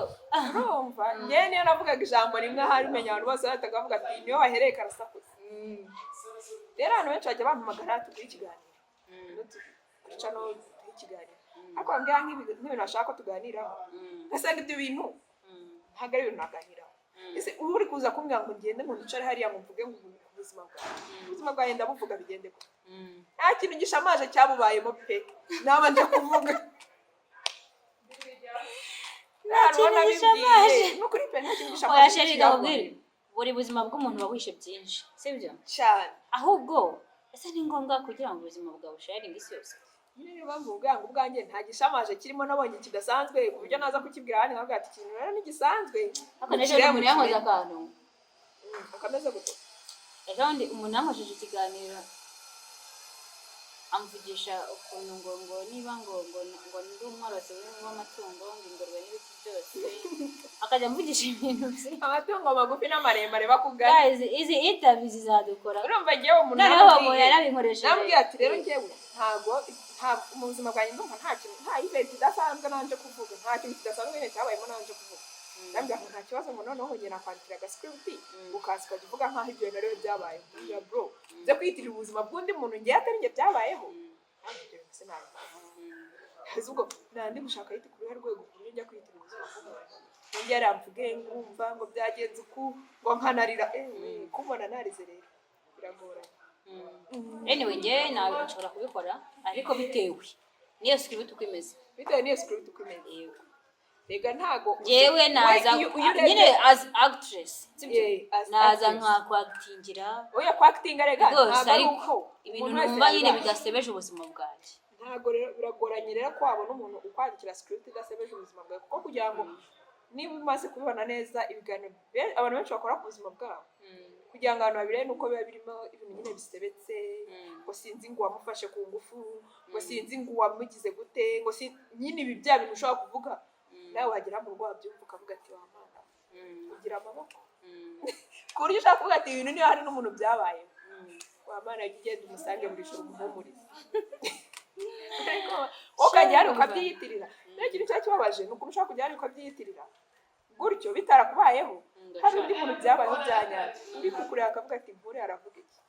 urumva njye niyo navugaga ijambo rimwe ahari menya abantu bose bahitaga bavuga ati niyo wahereye karasakuza. Rero abantu benshi bajya bampamagara tugire ikiganiro twica no ikiganiro ariko mbwira nk'ibintu bashaka ko tuganiraho gasanga ibyo bintu ntabwo ari ibintu naganiraho. Ese ubu uri kuza kumbwira ngo ngende ngo nicare hariya ngo mvuge ngo ubuzima bwawe ndabuvuga bigende gute nta kintu gishamaje cyabubayemo pe nabanje kuvuga nukuri pe nta kintu gishamaje buri buzima bw'umuntu bawishe byinshi sibyo cyane ahubwo ese ni ngombwa kugira ngo ubuzima bwawe usharinge isi yose niyo mpamvu ubwira ngo ubwanjye nta gishamaje kirimo nabonye kidasanzwe ku buryo naza kukibwira hano nkavuga ati ikintu rero ni gisanzwe ariko n'ejo umuntu yankoze akantu akameze gute ejo ndi umuntu yankojeje ikiganiro amvugisha ukuntu ngo niba ngo ndi umworozi w'amatungo ngo ingurube n'ibiti byose akajya amvugisha ibintu bye amatungo magufi n'amaremare bakugana izi interview zizadukora urumva ngewe umuntu nabwiye ati rero ngewe ntago mu buzima bwanjye ndumva nta event idasanzwe nanje kuvuga nta kintu kidasanzwe nyine cyabayemo nanje kuvuga nambwira ngo nta kibazo ngo noneho ngena kwandikira agascript ukaza ukajya uvuga nk'aho ibyo bintu rero byabayeho ya bro nze kwiyitirira ubuzima bw'undi muntu ngewe atari njye byabayeho ubwo nandi gushaka yiti ku ruhe rwego ku buryo njya kwiyitirira ubuzima bw'umuntu njye aramvuge ngumva ngo byagenze uku ngo nkanarira kubona narize rero biragoranye. Anyway njye nawe nshobora kubikora ariko bitewe niyo script uko imeze bitewe niyo script uko imeze yego rega ntago jewe naza nyine as actress naza nka kwactingira oya kwactinga rega ntago ibintu numva nyine bidasebeje ubuzima bwanjye ntago rero biragoranye rero ko wabona umuntu ukwandikira script idasebeje ubuzima bwawe kuko kugira ngo niba umaze kubibona neza ibiganiro abantu benshi bakora ku buzima bwabo kugira ngo abantu babirebe nuko biba birimo ibintu nyine bisebetse ngo sinzi ngo wamufashe ku ngufu ngo sinzi ngo wamugize gute ngo nyine ibi bya bintu ushobora kuvuga nawe wagera mu rugo wabyumva ukavuga ati wa mana ugira amaboko ku buryo ushaka kuvuga ati ibintu niyo hari n'umuntu byabaye wa mana jya ugenda umusange muri ijoro umuhumurize ukajya hari ukabyiyitirira rero ikintu cyari kibabaje ni ukuntu ushobora kujya hari ukabyiyitirira gutyo bitarakubayeho hari undi muntu byabayeho byanyabyo uri kukureba akavuga ati buriya aravuga iki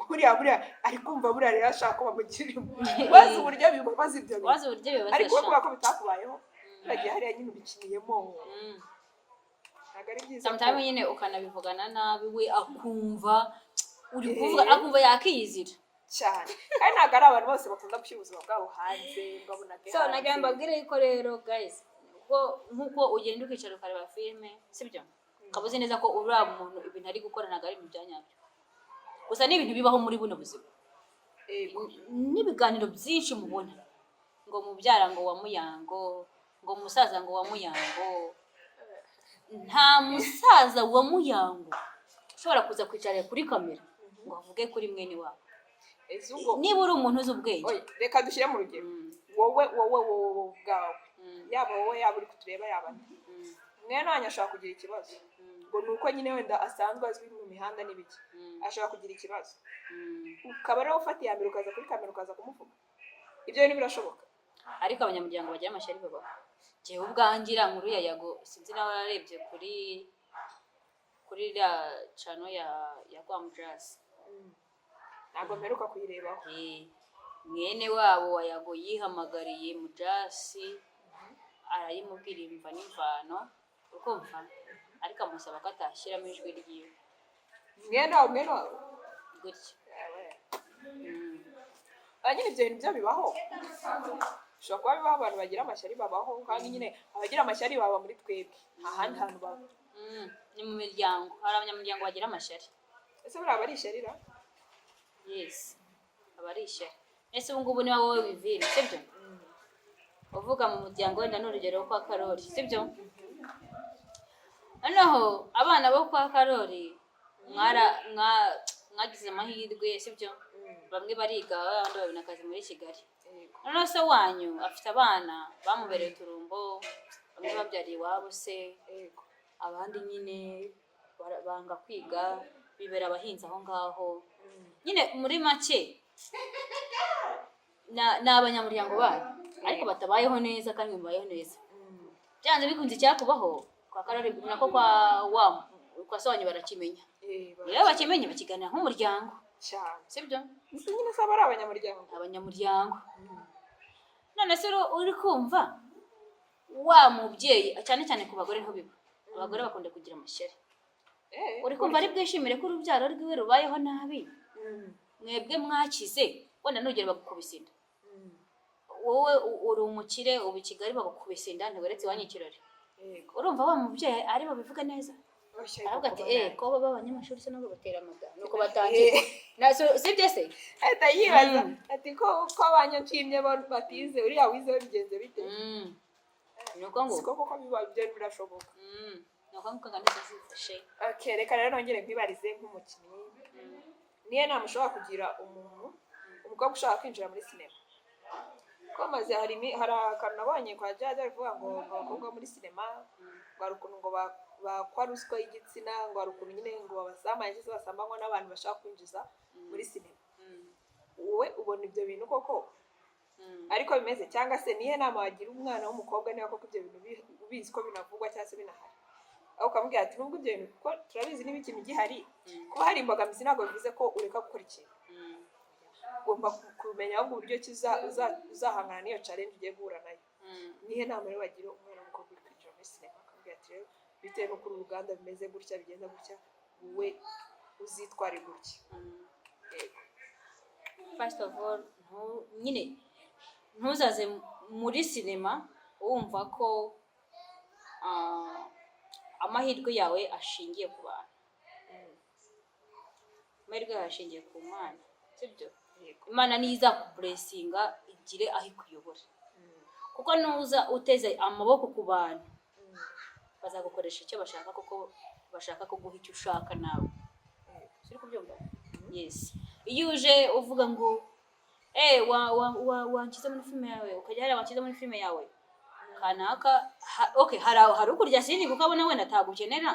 buriya ari kumva buriya rero ashaka ko bamugirira bazi uburyo bibabaza ibyo bintu ariko kubera ko bitakubayeho uragiye hariya nyine ubikiniyemo ntabwo ari byiza sometimes nyine ukanabivugana nabi we akumva uri kuvuga akumva yakiyizira cyane kandi ntabwo ari abantu bose bakunda gushyira ubuzima bwabo hanze babona ko so nagira mbabwire yuko rero guys ubwo nkuko ugenda ukicara ukareba filime sibyo ukaba uzi neza ko uriya muntu ibintu ari gukora ntabwo ari ibintu bya nyabyo gusa ni ibintu bibaho muri buno buzima n'ibiganiro byinshi mubona ngo mubyara ngo wa muyango ngo musaza ngo wa muyango nta musaza wa muyango ushobora kuza kwicara kuri kamera ngo avuge kuri mwene wabo niba uri umuntu uzi ubwenge reka dushyire mu rugero wowe ubwawe yaba wowe yaba uri kutureba yaba mwene wanyu ashobora kugira ikibazo ngo ni uko nyine wenda asanzwe azwi mu mihanda n'ibiki ashobora kugira ikibazo ukaba rero ufata iya mbere ukaza kuri kamera ukaza kumuvuga ibyo bintu birashoboka ariko abanyamuryango bagira amashyari babaho njyewe ubwangira nkuru ya Yago sinzi nawe yarebye kuri iriya cano ya Rwamujasi ntabwo mperuka kuyirebaho mwene wabo wa Yago yihamagariye Mujasi arayimubwira imva n'imvano ukumva ariko amusaba ko atashyiramo ijwi ryiwe mwene wabo gutya nyine ibyo bintu byo bibaho ushobora kuba bibaho abantu bagira amashyari babaho kandi nyine abagira amashyari baba muri twebwe ahandi hantu baba ni mu miryango hari abanyamuryango bagira amashyari ese buriya aba ari ishyari yes aba ari ishyari ese ubu ngubu niba wowe wivira sibyo uvuga mu muryango wenda n'urugero kwa Karori sibyo noneho abana bo kwa Karori mwagize amahirwe sibyo bamwe bariga abandi babona akazi muri Kigali noneho se wanyu afite abana bamubereye uturumbo bamwe babyariye iwabo se abandi nyine banga kwiga bibera abahinzi aho ngaho nyine muri make ni abanyamuryango bayo ariko batabayeho neza kandi babayeho neza byanze bikunze icyakubaho kwa Karori nako kwa se wanyu barakimenya iyo bakimenya bakiganira nk'umuryango cyane sibyo nyine saba ari abanyamuryango none se uri kumva wa mubyeyi cyane cyane ku bagore ntubiba abagore bakunda kugira amashyari uri kumva ari bwishimire ko urubyaro rwiwe rubayeho nabi mwebwe mwakize wenda nugera bagukubisa inda wowe uri umukire ubu i Kigali bagukubisa inda ntiweretse iwanyu ikirori urumva wa mubyeyi ari babivuga neza aravuga ati ko baba abanyamashuri se nabo batera amada nuko batangiye sibyo se ahita yibaza ati ko abanyancimye batize uriya wize bigenze bite nuko ngo siko koko biba ibyo birashoboka nuko ngo kandi zifashe reka rero nongere nkwibarize nk'umukinnyi niyo nama ushobora kugira umukobwa ushaka kwinjira muri sinema ko maze hari akantu nabonye kwa Jaja bivuga ngo abakobwa muri sinema ngo hari ukuntu ngo bakwa ruswa y'igitsina ngo hari ukuntu nyine ngo babasambanya cyangwa se basambanywa n'abantu bashaka kwinjiza muri sinema wowe ubona ibyo bintu koko ariko bimeze cyangwa se nihe nama wagira umwana w'umukobwa niba koko ibyo bintu ubizi ko binavugwa cyangwa se binahari aho ukamubwira ati nubwo ibyo bintu kuko turabizi niba ikintu gihari kuba hari imbogamizi ntabwo bivuze ko ureka gukora ikintu ugomba kumenya ahubwo uburyo uzahangana n'iyo challenge ugiye guhura nayo nihe nama rero wagira umwana w'umukobwa uri kwinjira muri sinema akamubwira ati rero bitewe n'uko uru ruganda bimeze gutya bigenda gutya wowe uzitware gutya first of all nyine ntuzaze muri sinema wumva ko amahirwe yawe ashingiye ku bantu amahirwe yawe ashingiye ku Mana sibyo Imana niza kuburesinga igire aho ikuyobora kuko nuza uteze amaboko ku bantu bazagukoresha icyo bashaka kuko bashaka kuguha icyo ushaka nawe siri kubyumva yes iyo uje uvuga ngo wankiza muri filime yawe ukajya hari wankiza muri filime yawe kanaka okay hari ukurya sindi kuko abona wenda atagukenera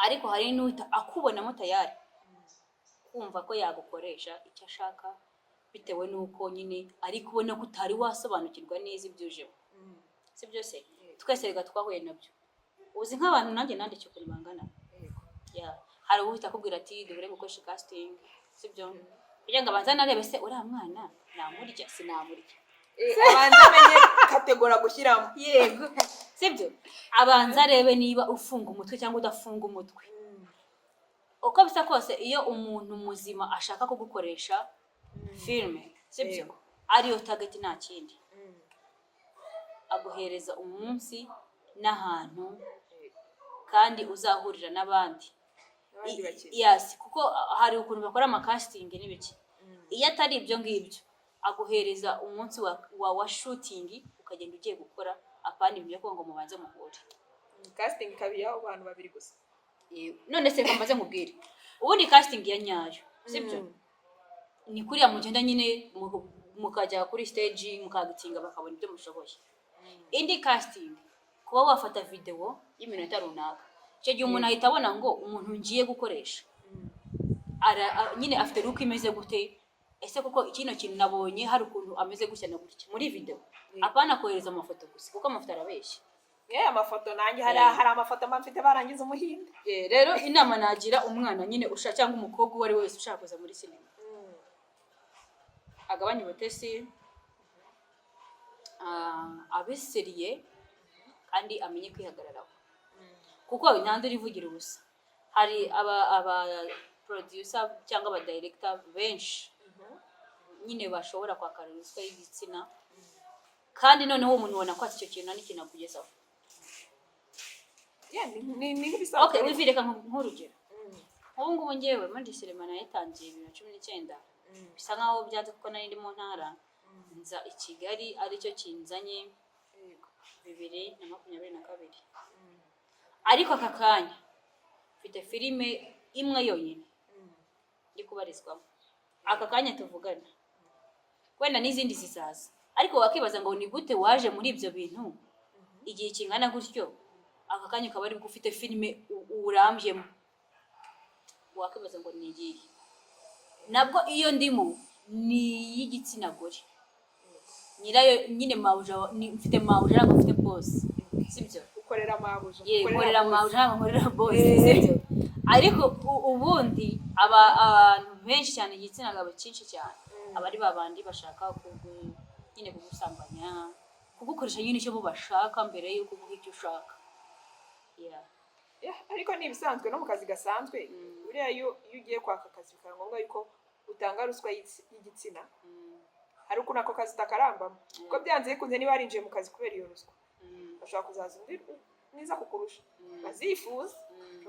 ariko hari n'uta akubonamo tayari kumva ko yagukoresha icyo ashaka bitewe n'uko nyine ari kubona ko utari wasobanukirwa neza ibyujemo si byose twese rega twahuye nabyo uzi nk'abantu nanjye nandikiye ukuntu bangana hari uwita akubwira ati dore gukoresha casting sibyo kugira ngo abanza narebe se uriya mwana namurya sinamurya abanza amenye kategora gushyiramo yego sibyo abanza arebe niba ufunga umutwe cyangwa udafunga umutwe uko bisa kose iyo umuntu muzima ashaka kugukoresha filime sibyo ariyo target nta kindi aguhereza umunsi n'ahantu kandi uzahurira n'abandi yes kuko hari ukuntu bakora casting n'ibiki iyo atari ibyo ngibyo aguhereza umunsi wa shooting ukagenda ugiye gukora apandi ibyo ngo mubanze muhure casting kabiya abantu babiri gusa none se kamaze nkubwire ubundi casting ya nyayo sibyo ni kuriya mugenda nyine mukajya kuri stage mukagitinga bakabona ibyo mushoboye indi casting kuba wafata video y'iminota runaka cyo gihe umuntu ahita abona ngo umuntu ngiye gukoresha nyine afite look imeze gute ese kuko ikino kintu nabonye hari ukuntu ameze gutya na gutya muri video apana kohereza amafoto gusa kuko amafoto arabeshya amafoto nanjye hari amafoto mfite barangiza umuhinde rero inama nagira umwana nyine ushaka cyangwa umukobwa uwo ari wese ushaka kuza muri sinema agabanye ubutesi abeseriye kandi amenye kwihagararaho kuko intanda irivugira ubusa hari aba producer cyangwa aba director benshi nyine bashobora kwakara ruswa y'igitsina kandi noneho umuntu ubona ko icyo kintu n'ikintu akugezaho okay wivireka nk'urugero ubu ngubu ngewe muri sinema nayitangiye 2019 bisa nkaho byanze kuko nari ndi mu ntara nza i Kigali aricyo kinzanye 2022 ariko aka kanya mfite filime imwe yonyine ndi kubarizwamo aka kanya tuvugana wenda n'izindi zizaza ariko wakibaza ngo ni gute waje muri ibyo bintu igihe kingana gutyo aka kanya ukaba ari ufite filime urambyemo wakibaza ngo ni igihe nabwo iyo ndimo ni y'igitsina gore nyirayo nyine mawuja mfite mawuja ntabwo mfite boss sibyo ukorera mawuja ukorera mawuja ntabwo nkorera boss sibyo ariko ubundi abantu benshi cyane igitsina gabo cyinshi cyane abari babandi bashaka nyine kugusambanya kugukoresha nyine icyo bo bashaka mbere yuko uvuga icyo ushaka ariko ni ibisanzwe no mu kazi gasanzwe buriya iyo ugiye kwaka akazi bikaba ngombwa yuko utanga ruswa y'igitsina hari ukuntu ako kazi utakarambamo kuko byanze bikunze niba warinjiye mu kazi kubera iyo ruswa bashobora kuzaza undi mwiza kukurusha bazifuza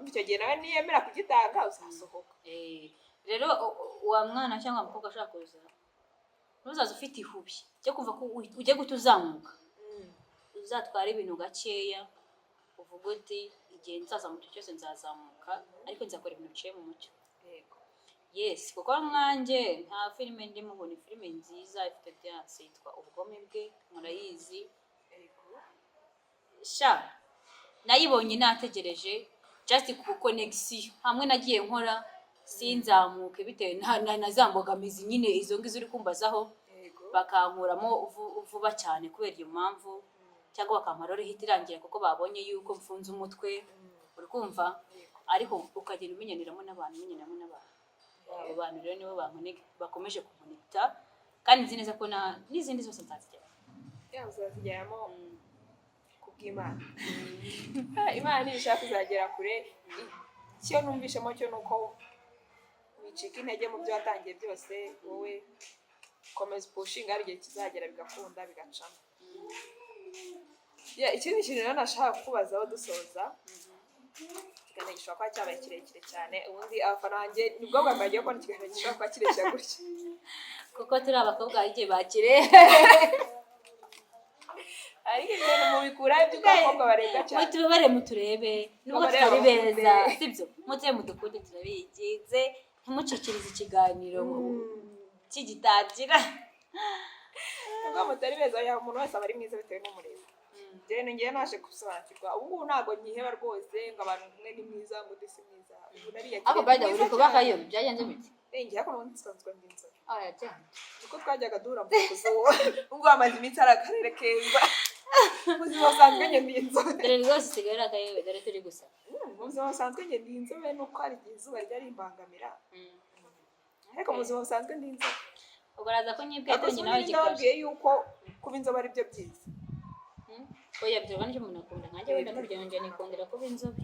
icyo gihe nawe niyemera kugitanga uzasohoka rero wa mwana cyangwa umukobwa ashaka kuza ntuzaze ufite ihubi cyo kuva ko ujye guta uzamuka uzatwara ibintu gakeya uvuga uti igihe nzaza mu cyo cyose nzazamuka ariko nzakora ibintu biciye mu mucyo yes kuko mwanjye nta filime ndimo ubona filime nziza ifite byanse yitwa ubugome bwe murayizi sha nayibonye nategereje just ku connection hamwe nagiye nkora sinzamuke bitewe na zambogamizi nyine izo ngizo uri kumbazaho bakankuramo vuba cyane kubera iyo mpamvu cyangwa bakampara uri hitirangira kuko babonye yuko mfunze umutwe uri kumva ariko ukagenda umenyaniramo n'abantu abo bantu rero nibo bakomeje kumunita kandi nzi neza ko n'izindi zose nzazijyamo kubw'Imana Imana ishaka kuzagera kure icyo numvishemo cyo nuko wicika intege mu byo watangiye byose wowe komeza pushinga hari igihe kizagera bigakunda bigacamo ikindi kintu rero nashaka kukubazaho dusoza ikiganiro gishobora kuba cyabaye kirekire cyane ubundi abafana banjye nibwo bwambaye ko ikiganiro gishobora kuba kirekire gutya kuko turi abakobwa igihe bakire ariko ibintu mubikura iby'abakobwa barebwa cyane mutubare muturebe nubwo tutari beza sibyo muteye mudukunde turabigize ntimucikirize ikiganiro kigitangira nubwo mutari beza umuntu wese aba ari mwiza bitewe n'umureba njyewe ngiye naje gusobanukirwa ubu ngubu ntabwo nkiheba rwose ngo abantu umwe ni mwiza ngo undi si mwiza ubu nariyakiriye ako bada uri kubakayo byagenze bite ngiye ariko n'ubundi nsanzwe ndi inzobe cyane niko twajyaga duhura mu kuzuba ubwo amaze iminsi ari akarere keza ubuzima busanzwe njye ndi inzobe dore rwose usigaye uri akayewe dore turi gusa ubuzima busanzwe njye ndi inzobe nuko hari igihe izuba ryari rimbangamira ariko mu buzima busanzwe ndi inzobe ugaragaza ko nyibwe yatangiye nawe igikoresho nababwiye yuko kuba inzobe ari byo byiza oya byo banje umuntu akunda nkanjye wenda n'urugero njye nikundira kuba inzobe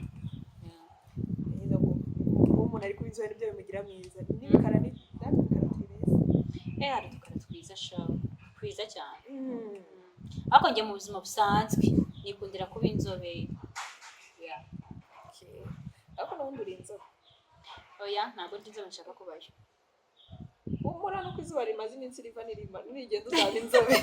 umuntu ari kuba inzobe nibyo bimugira mwiza n'ibikara ni n'ibikara twiza hari udukara twiza shawe twiza cyane ariko njye mu buzima busanzwe nikundira kuba inzobe ariko n'ubundi uri inzobe oya ntabwo ndi inzobe nshaka kubayo humura nuko izuba rimaze iminsi riva n'irima nurigenda uzaba inzobe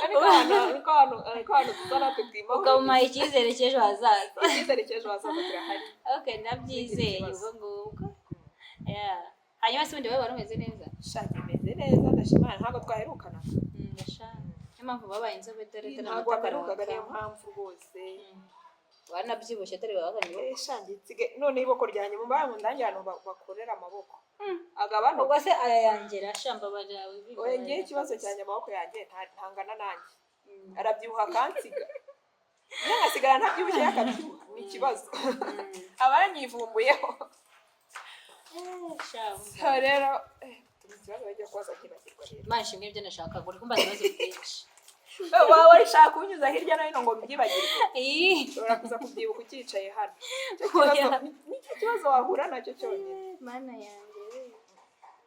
ariko hano tuza natwe twima ukamuha icyizere cy'ejo hazaza icyizere cy'ejo hazaza kirahari okay ndabyizeye ubwo ngubwo hanyuma se ubundi wowe wari umeze neza shaka imeze neza ndashimana ntabwo twaherukana ndashaka niyo mpamvu babaye inzobe dore ntabwo waherukaga niyo mpamvu rwose wanabyibushye dore babaganye shangitsige none iboko ryanjye mu mbaye mu ndangira abantu bakorera amaboko agabano ubwo se ayayangera shamba bajawe oye ngiye ikibazo cyanjye amaboko yanjye ntangana nanjye arabyibuha kansiga niyo ngasigara ntabyibushye yakabyibuha ni ikibazo aba yanyivumbuyeho rero ikibazo bajya kubaza ntibagirwa rero imana ishimwe ibyo nashakaga uri kumbaza ibibazo byinshi waba ushaka kunyuza hirya no hino ngo mbyibagirwe ushobora kuza kubyibuka ukicaye hano nicyo kibazo wahura nacyo cyonyine mana yanjye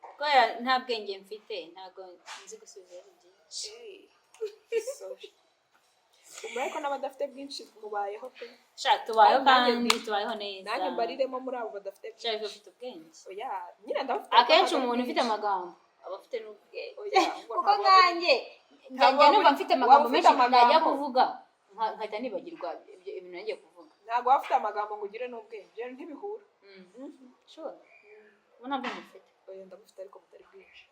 kubera nta bwenge mfite ntabwo nzi gusubiza ibintu byinshi umubare ko n'abadafite bwinshi mubayeho pe tubayeho kandi tubayeho neza nanjye mbariremo muri abo badafite bwinshi bafite ubwenge oya nyine ndabufite akenshi umuntu ufite amagambo aba afite n'ubwenge kuko nkanjye njya numva mfite amagambo menshi najya kuvuga nkahita nibagirwa ibintu nagiye kuvuga ntabwo waba ufite amagambo ngo ugire n'ubwenge rero ntibihura sure ubu nta bwenge mfite oya ndabufite ariko butari bwinshi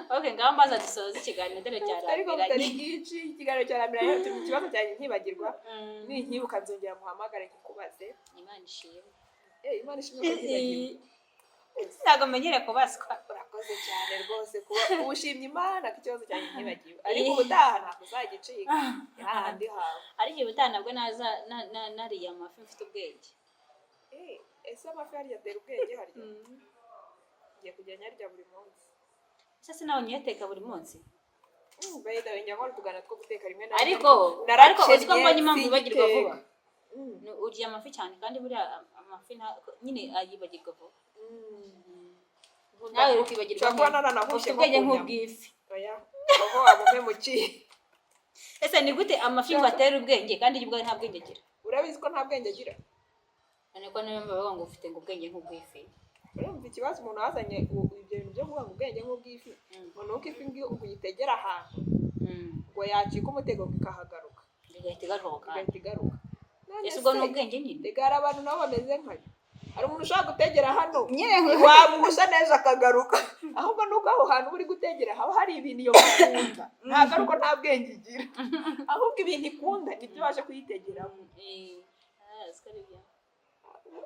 okay ngaho mbaza dusoza ikiganiro dore ariko butari bwinshi ikiganiro cyarambiranye turi mu kibazo cyanjye ntibagirwa ninkibuka nzongera muhamagare kukubaze imana ishimwe imana ishimwe ko ntibagirwa ntabwo menyere kubaswa urakoze cyane rwose kuba ushimye imana ko ikibazo cyanjye ntibagiwe ariko ubutaha ntabwo uzagicika ahandi hawe ariko ubutaha nabwo nariye amafi mfite ubwenge ese amafi harya atera ubwenge harya ngiye kujya nyarya buri munsi ese nawe nyateka buri munsi bayida njya nkora utugana two guteka rimwe na ariko uzi ko mbonye impamvu wibagirwa vuba urya amafi cyane kandi buriya amafi nyine ayibagirwa vuba nawe ukibagirwa ufite ubwenge nk'ubw'ifi aho wabume mu kihe ese ni gute amafi ngo atere ubwenge kandi ubwo nta bwenge agira urabizi ko nta bwenge agira none ko niyo bavuga ngo ufite ngo ubwenge nk'ubw'ifi urumva ikibazo umuntu wazanye ibyo bintu byo kuvuga ngo ubwenge nk'ubw'ifi ngo ni uko ifi ngiyo uyitegera ahantu ngo yacika umutego ikahagaruka igahita igaruka ese ubwo ni ubwenge nyine regara abantu nabo bameze nkayo hari umuntu ushaka gutegera hano wamugusa neza akagaruka ahubwo nuko aho hantu uri gutegera haba hari ibintu iyo bakunda ntagaruka nta bwenge igira ahubwo ibintu ikunda nibyo waje kuyitegeramo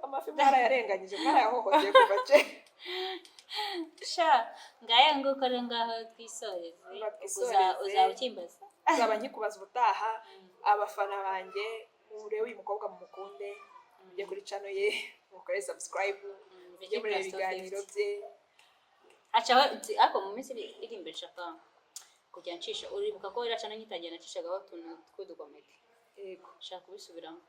amafi mwarayarenganyije mwarayahohoteye kuva kera ngaya nguko rero ngaho twisoreze uzaba ukimbaza uzaba nkikubaza ubutaha abafana banjye urebe uyu mukobwa mumukunde mujye kuri channel ye mukore subscribe mujye muri ibiganiro bye acaho ariko mu minsi iri imbere shaka kujya ncisha uribuka ko ira channel nyitangiye nacishaga utuntu tw'udukomedi yego shaka kubisubiramo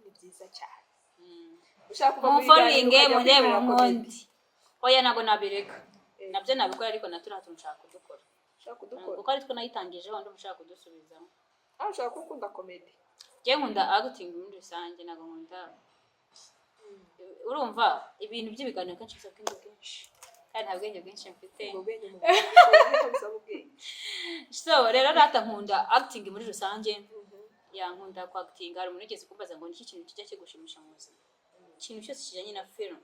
ni byiza cyane ushaka kuva muri followinge murebe umundi oya nago nabireka nabyo nabikora ariko naturi hatuntu nshaka kudukora kuko ari two nayitangije wandi mushaka kudusubizamo ushaka gukunda comedy je nkunda acting muri rusange nago nkunda urumva ibintu by'ibiganiro kenshi bisaba ubwenge bwinshi kandi nta bwenge bwinshi mfite so rero rata nkunda acting muri rusange yankunda kwa acting hari umuntu ugeze kumbaza ngo niki kintu kijya kigushimisha mu buzima ikintu cyose kijanye na film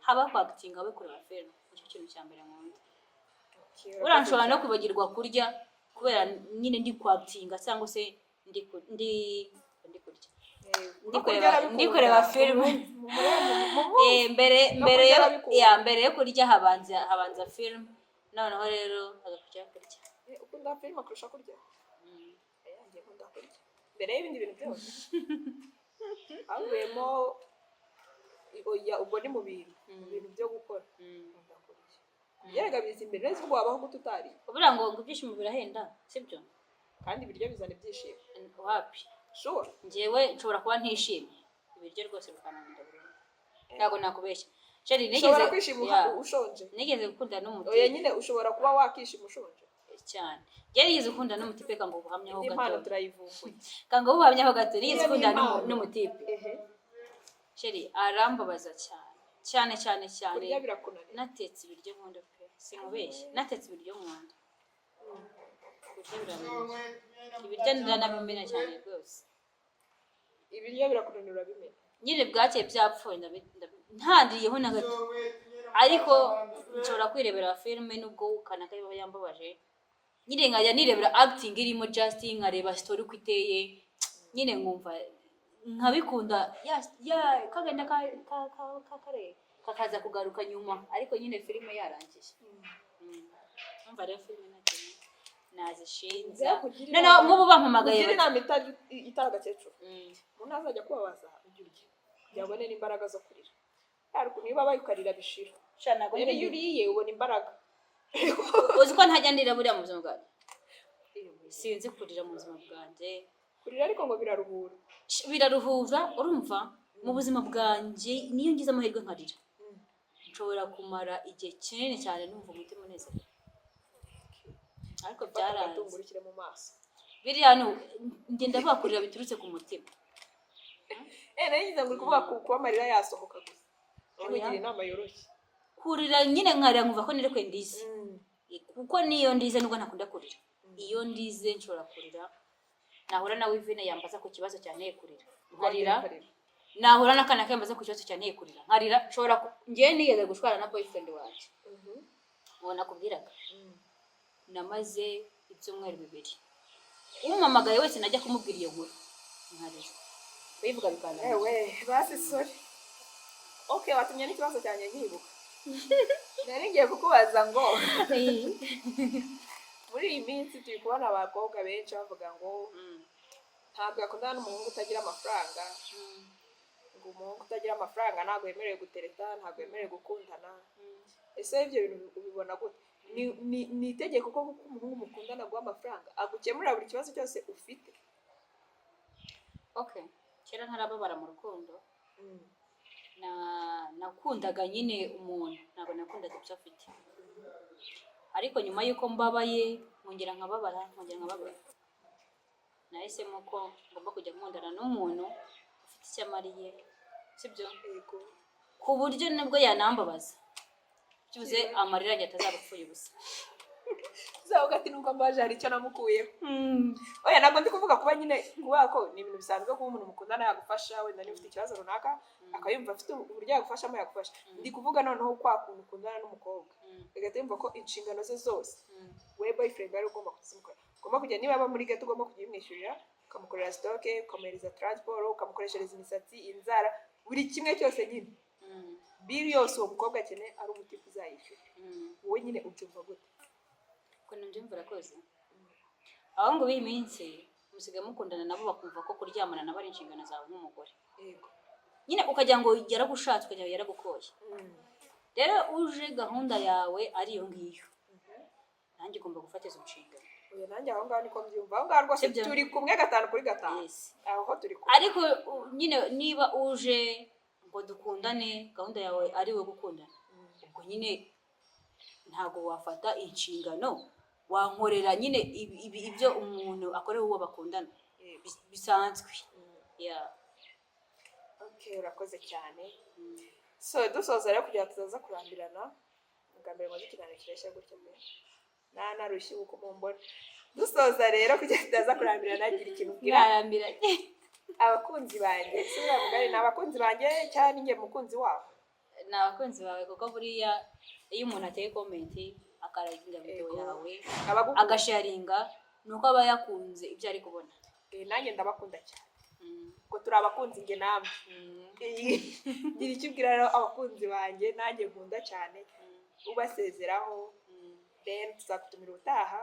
haba kwa acting habe kureba film nicyo kintu cya mbere nkunda uranshobora no kwibagirwa kurya kubera nyine ndi kwa acting cyangwa se ndi kureba film mbere yo kurya habanza film noneho rero agakurya kurya ukunda film akurusha kurya ngiye nkunda kurya mbere y'ibindi bintu byose ahubwo ubwo ni mu bintu byo gukora nkunda kurya yerega biza imbere neza ubwo wabaho gute utari ubura ngo ibyishimo birahenda sibyo kandi ibiryo bizana ibyishimo wapi sure njyewe nshobora kuba ntishimye ibiryo rwose bikananira burundu ntabwo nakubeshya sheri ushobora kwishima ushonje nigeze gukundana n'umuti oya nyine ushobora kuba wakishima ushonje cyane njye nigeze gukundana n'umutipe kanga ubuhamyaho gato impano turayivumbuye kanga ubuhamyaho gato nigeze gukundana n'umutipe sheri arambabaza cyane kurya birakunanira natetse ibiryo nkunda pe sinkubeshye natetse ibiryo nkunda kurya birananira ibiryo ndanabimena cyane rwose ibiryo birakunanira urabimena nyine bwakeye byapfuye ntandiriyeho na gato ariko nshobora kwirebera filime nubwo kanaka biba yambabaje nyine nkajya nirebera acting irimo just nkareba story uko iteye nyine nkumva nkabikunda ya kagenda kakaza kugaruka nyuma ariko nyine filime yarangiye numva rero filime nazishinza noneho nk'ubu bampamagaye kugira inama itaragakecuru umuntu azajya kubabaza ujya urya yabone n'imbaraga zo kurira ariko niba bayukarira bishira rero iyo uriye ubona imbaraga uzi ko ntajya ndira buriya mu buzima bwanjye sinzi kurira mu buzima bwanjye kurira ariko ngo biraruhura urumva mu buzima bwanjye niyo ngize amahirwe nkarira nshobora kumara igihe kinini cyane numva umutima unezerewe ariko byaratungurikire mu maso biriya ngenda bakurira biturutse ku mutima nayigize ngo kuvuga kuba amarira yasohoka gusa nkugira inama yoroshye kurira nyine nkarira nkumva ko nirekwe ndize kuko niyo ndize nubwo ntakunda kurira iyo ndize nshobora kurira nahura na Wivine yambaza ku kibazo cyanteye kurira nkarira nahura n'akana kayambaza ku kibazo cyanteye kurira nkarira nshobora ngiye nigeze gushwana na boyfriend wanjye ubona kubwiraga namaze ibyumweru 2 umamagaye wese najya kumubwira iyo nkuru nkarira bivuga bikana basi sorry okay watumye n'ikibazo cyanye nkibuka nari ngiye kukubaza ngo muri iyi minsi turi kubona abakobwa benshi bavuga ngo ntabwo yakundana n'umuhungu utagira amafaranga ngo umuhungu utagira amafaranga ntabwo yemerewe gutereta ntabwo yemerewe gukundana ese ibyo bintu ubibona gute ni itegeko ko umuhungu mukundana guha amafaranga agukemurira buri kibazo cyose ufite okay kera ntarababara mu rukundo nakundaga nyine umuntu ntabwo nakundaga ibyo afite ariko nyuma y'uko mbabaye nkongera nkababara nahisemo ko ngomba kujya nkundana n'umuntu ufite icyo amariye sibyo ku buryo nibwo yanambabaza byuze amarira yanjye atazabapfuye ubusa zavuga ati nuko mbaje hari icyo namukuyeho oya ntabwo ndi kuvuga kuba nyine kubera ko ni ibintu bisanzwe kuba umuntu mukundana yagufasha wenda niba ufite ikibazo runaka akayumva afite uburyo yagufashamo yagufasha ndi kuvuga noneho kwa kuntu ukundana n'umukobwa agahita yumva ko inshingano ze zose we boyfriend ari ugomba kuzimukora ugomba kujya niba aba muri gato ugomba kujya umwishyurira ukamukorera stock ukamuhereza transport ukamukoreshereza imisatsi inzara buri kimwe cyose nyine biri yose uwo mukobwa akeneye ari umutipe uzayishyura wowe nyine ubyumva gute ukuntu mbyumvira kose aho ngo b'iyi minsi musigaye mukundana nabo bakumva ko kuryamana nabo ari inshingano zawe nk'umugore nyine ukajya ngo yaragushatse ukajya yaragukoye rero uje gahunda yawe ari iyo ngiyo nanjye ugomba gufata izo nshingano nanjye aho ngaho niko mbyumva aho ngaho rwose turi kumwe 5 kuri 5 aho turi kumwe ariko nyine niba uje ngo dukundane gahunda yawe ari we gukundana ubwo nyine ntago wafata inshingano wankorera nyine ibyo umuntu akorera uwo bakundana bisanzwe okay urakoze cyane so dusoza rero kugira tuzaza kurambirana bwa mbere maze ikiganiro kireshya gutyo mbere narushye uko mumbona dusoza rero kugira tutaza kurambirana agira ikintu ubwira abakunzi banjye sura mugari n'abakunzi banjye cyane ninge mukunzi wabo n'abakunzi bawe kuko buriya iyo umuntu ateye comment akaragira video yawe agasharinga nuko aba yakunze ibyo ari kubona nanjye ndabakunda cyane ko turi abakunzi nge namwe gira icyo ubwira rero abakunzi banjye nanjye nkunda cyane ubasezeraho then tuzakutumira utaha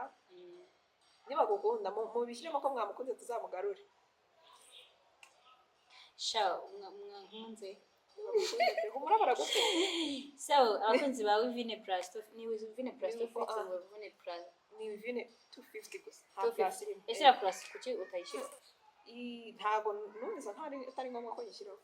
niba gukunda mubishyiremo ko mwamukunze tuzamugarure mwankunze humura baragukunda so abakunzi bawe Vine Plus ni Vine Plus 250 Vine Plus ni Vine 250 gusa ese ya plus kuki utayishyira ntago numvise atari ngombwa ko yishyiraho.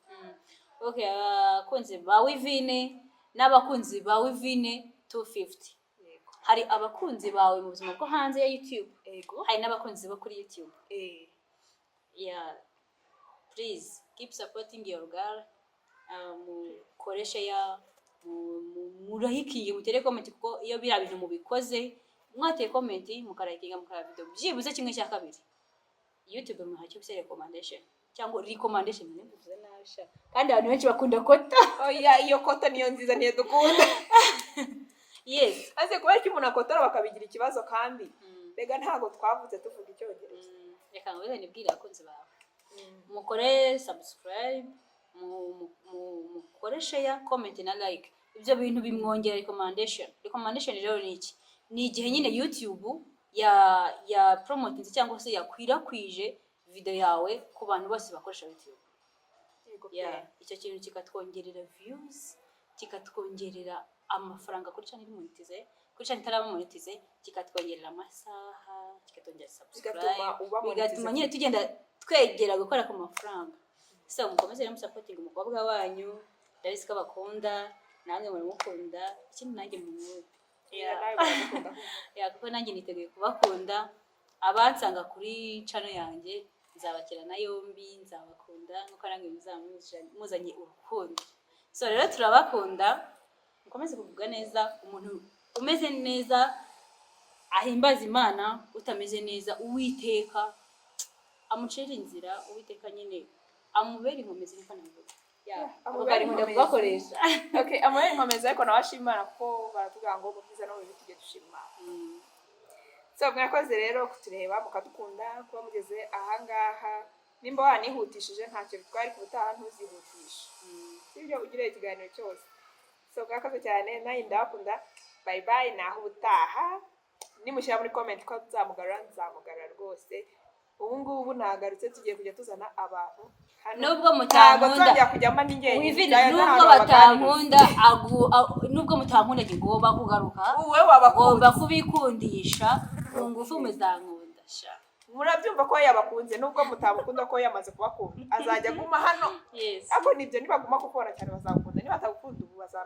Okay, abakunzi ba Wivine n'abakunzi ba Wivine 250. Yego. Hari abakunzi bawe mu buzima bwo hanze ya YouTube. Yego. Hari n'abakunzi bo kuri YouTube. Yeah. Please keep supporting your girl. Mukoreshe ya murahikinge mutere comment kuko iyo bira bintu mubikoze mwateye comment mukarayikinga mukara video byibuze kimwe cya kabiri. YouTube muhacyo bise recommendation cyangwa recommendation nivuze nasha kandi abantu benshi bakunda kota. Oya iyo kota niyo nziza niyo dukunda. Yes. Ase kubera ko umuntu akotora bakabigira ikibazo kandi bega ntago twavuze tuvuga icyongereza. Reka ngweze nibwira abakunzi bawe. Mukore subscribe, mukore share, comment na like. Ibyo bintu bimwongera recommendation. Recommendation rero ni iki? Ni igihe nyine YouTube ya promoting cyangwa se yakwirakwije video yawe ku bantu bose bakoresha YouTube. Icyo kintu kikatwongerera views, kikatwongerera amafaranga kuri channel monetize, kuri channel itaraba monetize, kikatwongerera amasaha, kikatwongerera subscribe, bigatuma nyine tugenda twegera gukora ku mafaranga. So mukomeze rero supporting umukobwa wanyu, ndabizi ko bakunda, namwe muramukunda, ikindi nanjye mu kuko nanjye niteguye kubakunda. Abansanga kuri channel yanjye nzabakira na yombi, nzabakunda nkuko nange muzanye urukundo. So rero turabakunda, mukomeze kuvuga neza. Umuntu umeze neza ahimbaza Imana, utameze neza Uwiteka amucira inzira. Uwiteka nyine amubera inkomezi niko navuga. Abagari nkunda kubakoresha. Okay, amubera inkomezi ariko nawashimana kuko baratuvuga ngo mu byiza no mu bibi tujye dushima. So mwakoze rero kutureba mukadukunda kuba mugeze ahangaha. Nimba wanihutishije ntacyo bitwari kubutaha ntuzihutisha. Sibyo ugire ikiganiro cyose. So mwakoze cyane nayi ndakunda. Bye bye naho ubutaha. Nimushyira muri comment ko nzamugarura rwose. Ubu ngubu nagarutse tugiye kujya tuzana abantu nubwo mutankunda kujyama n'ingenge Wivine nubwo batankunda nubwo mutankunda ngomba kugaruka uwe wabakunda kubikundisha mu ngufu muzankunda sha. Murabyumva ko yabakunze nubwo mutabukunda ko yamaze kubakunda azajya guma hano. Yes. Ako nibyo nibaguma kukora cyane bazakunda niba atakukunda ubu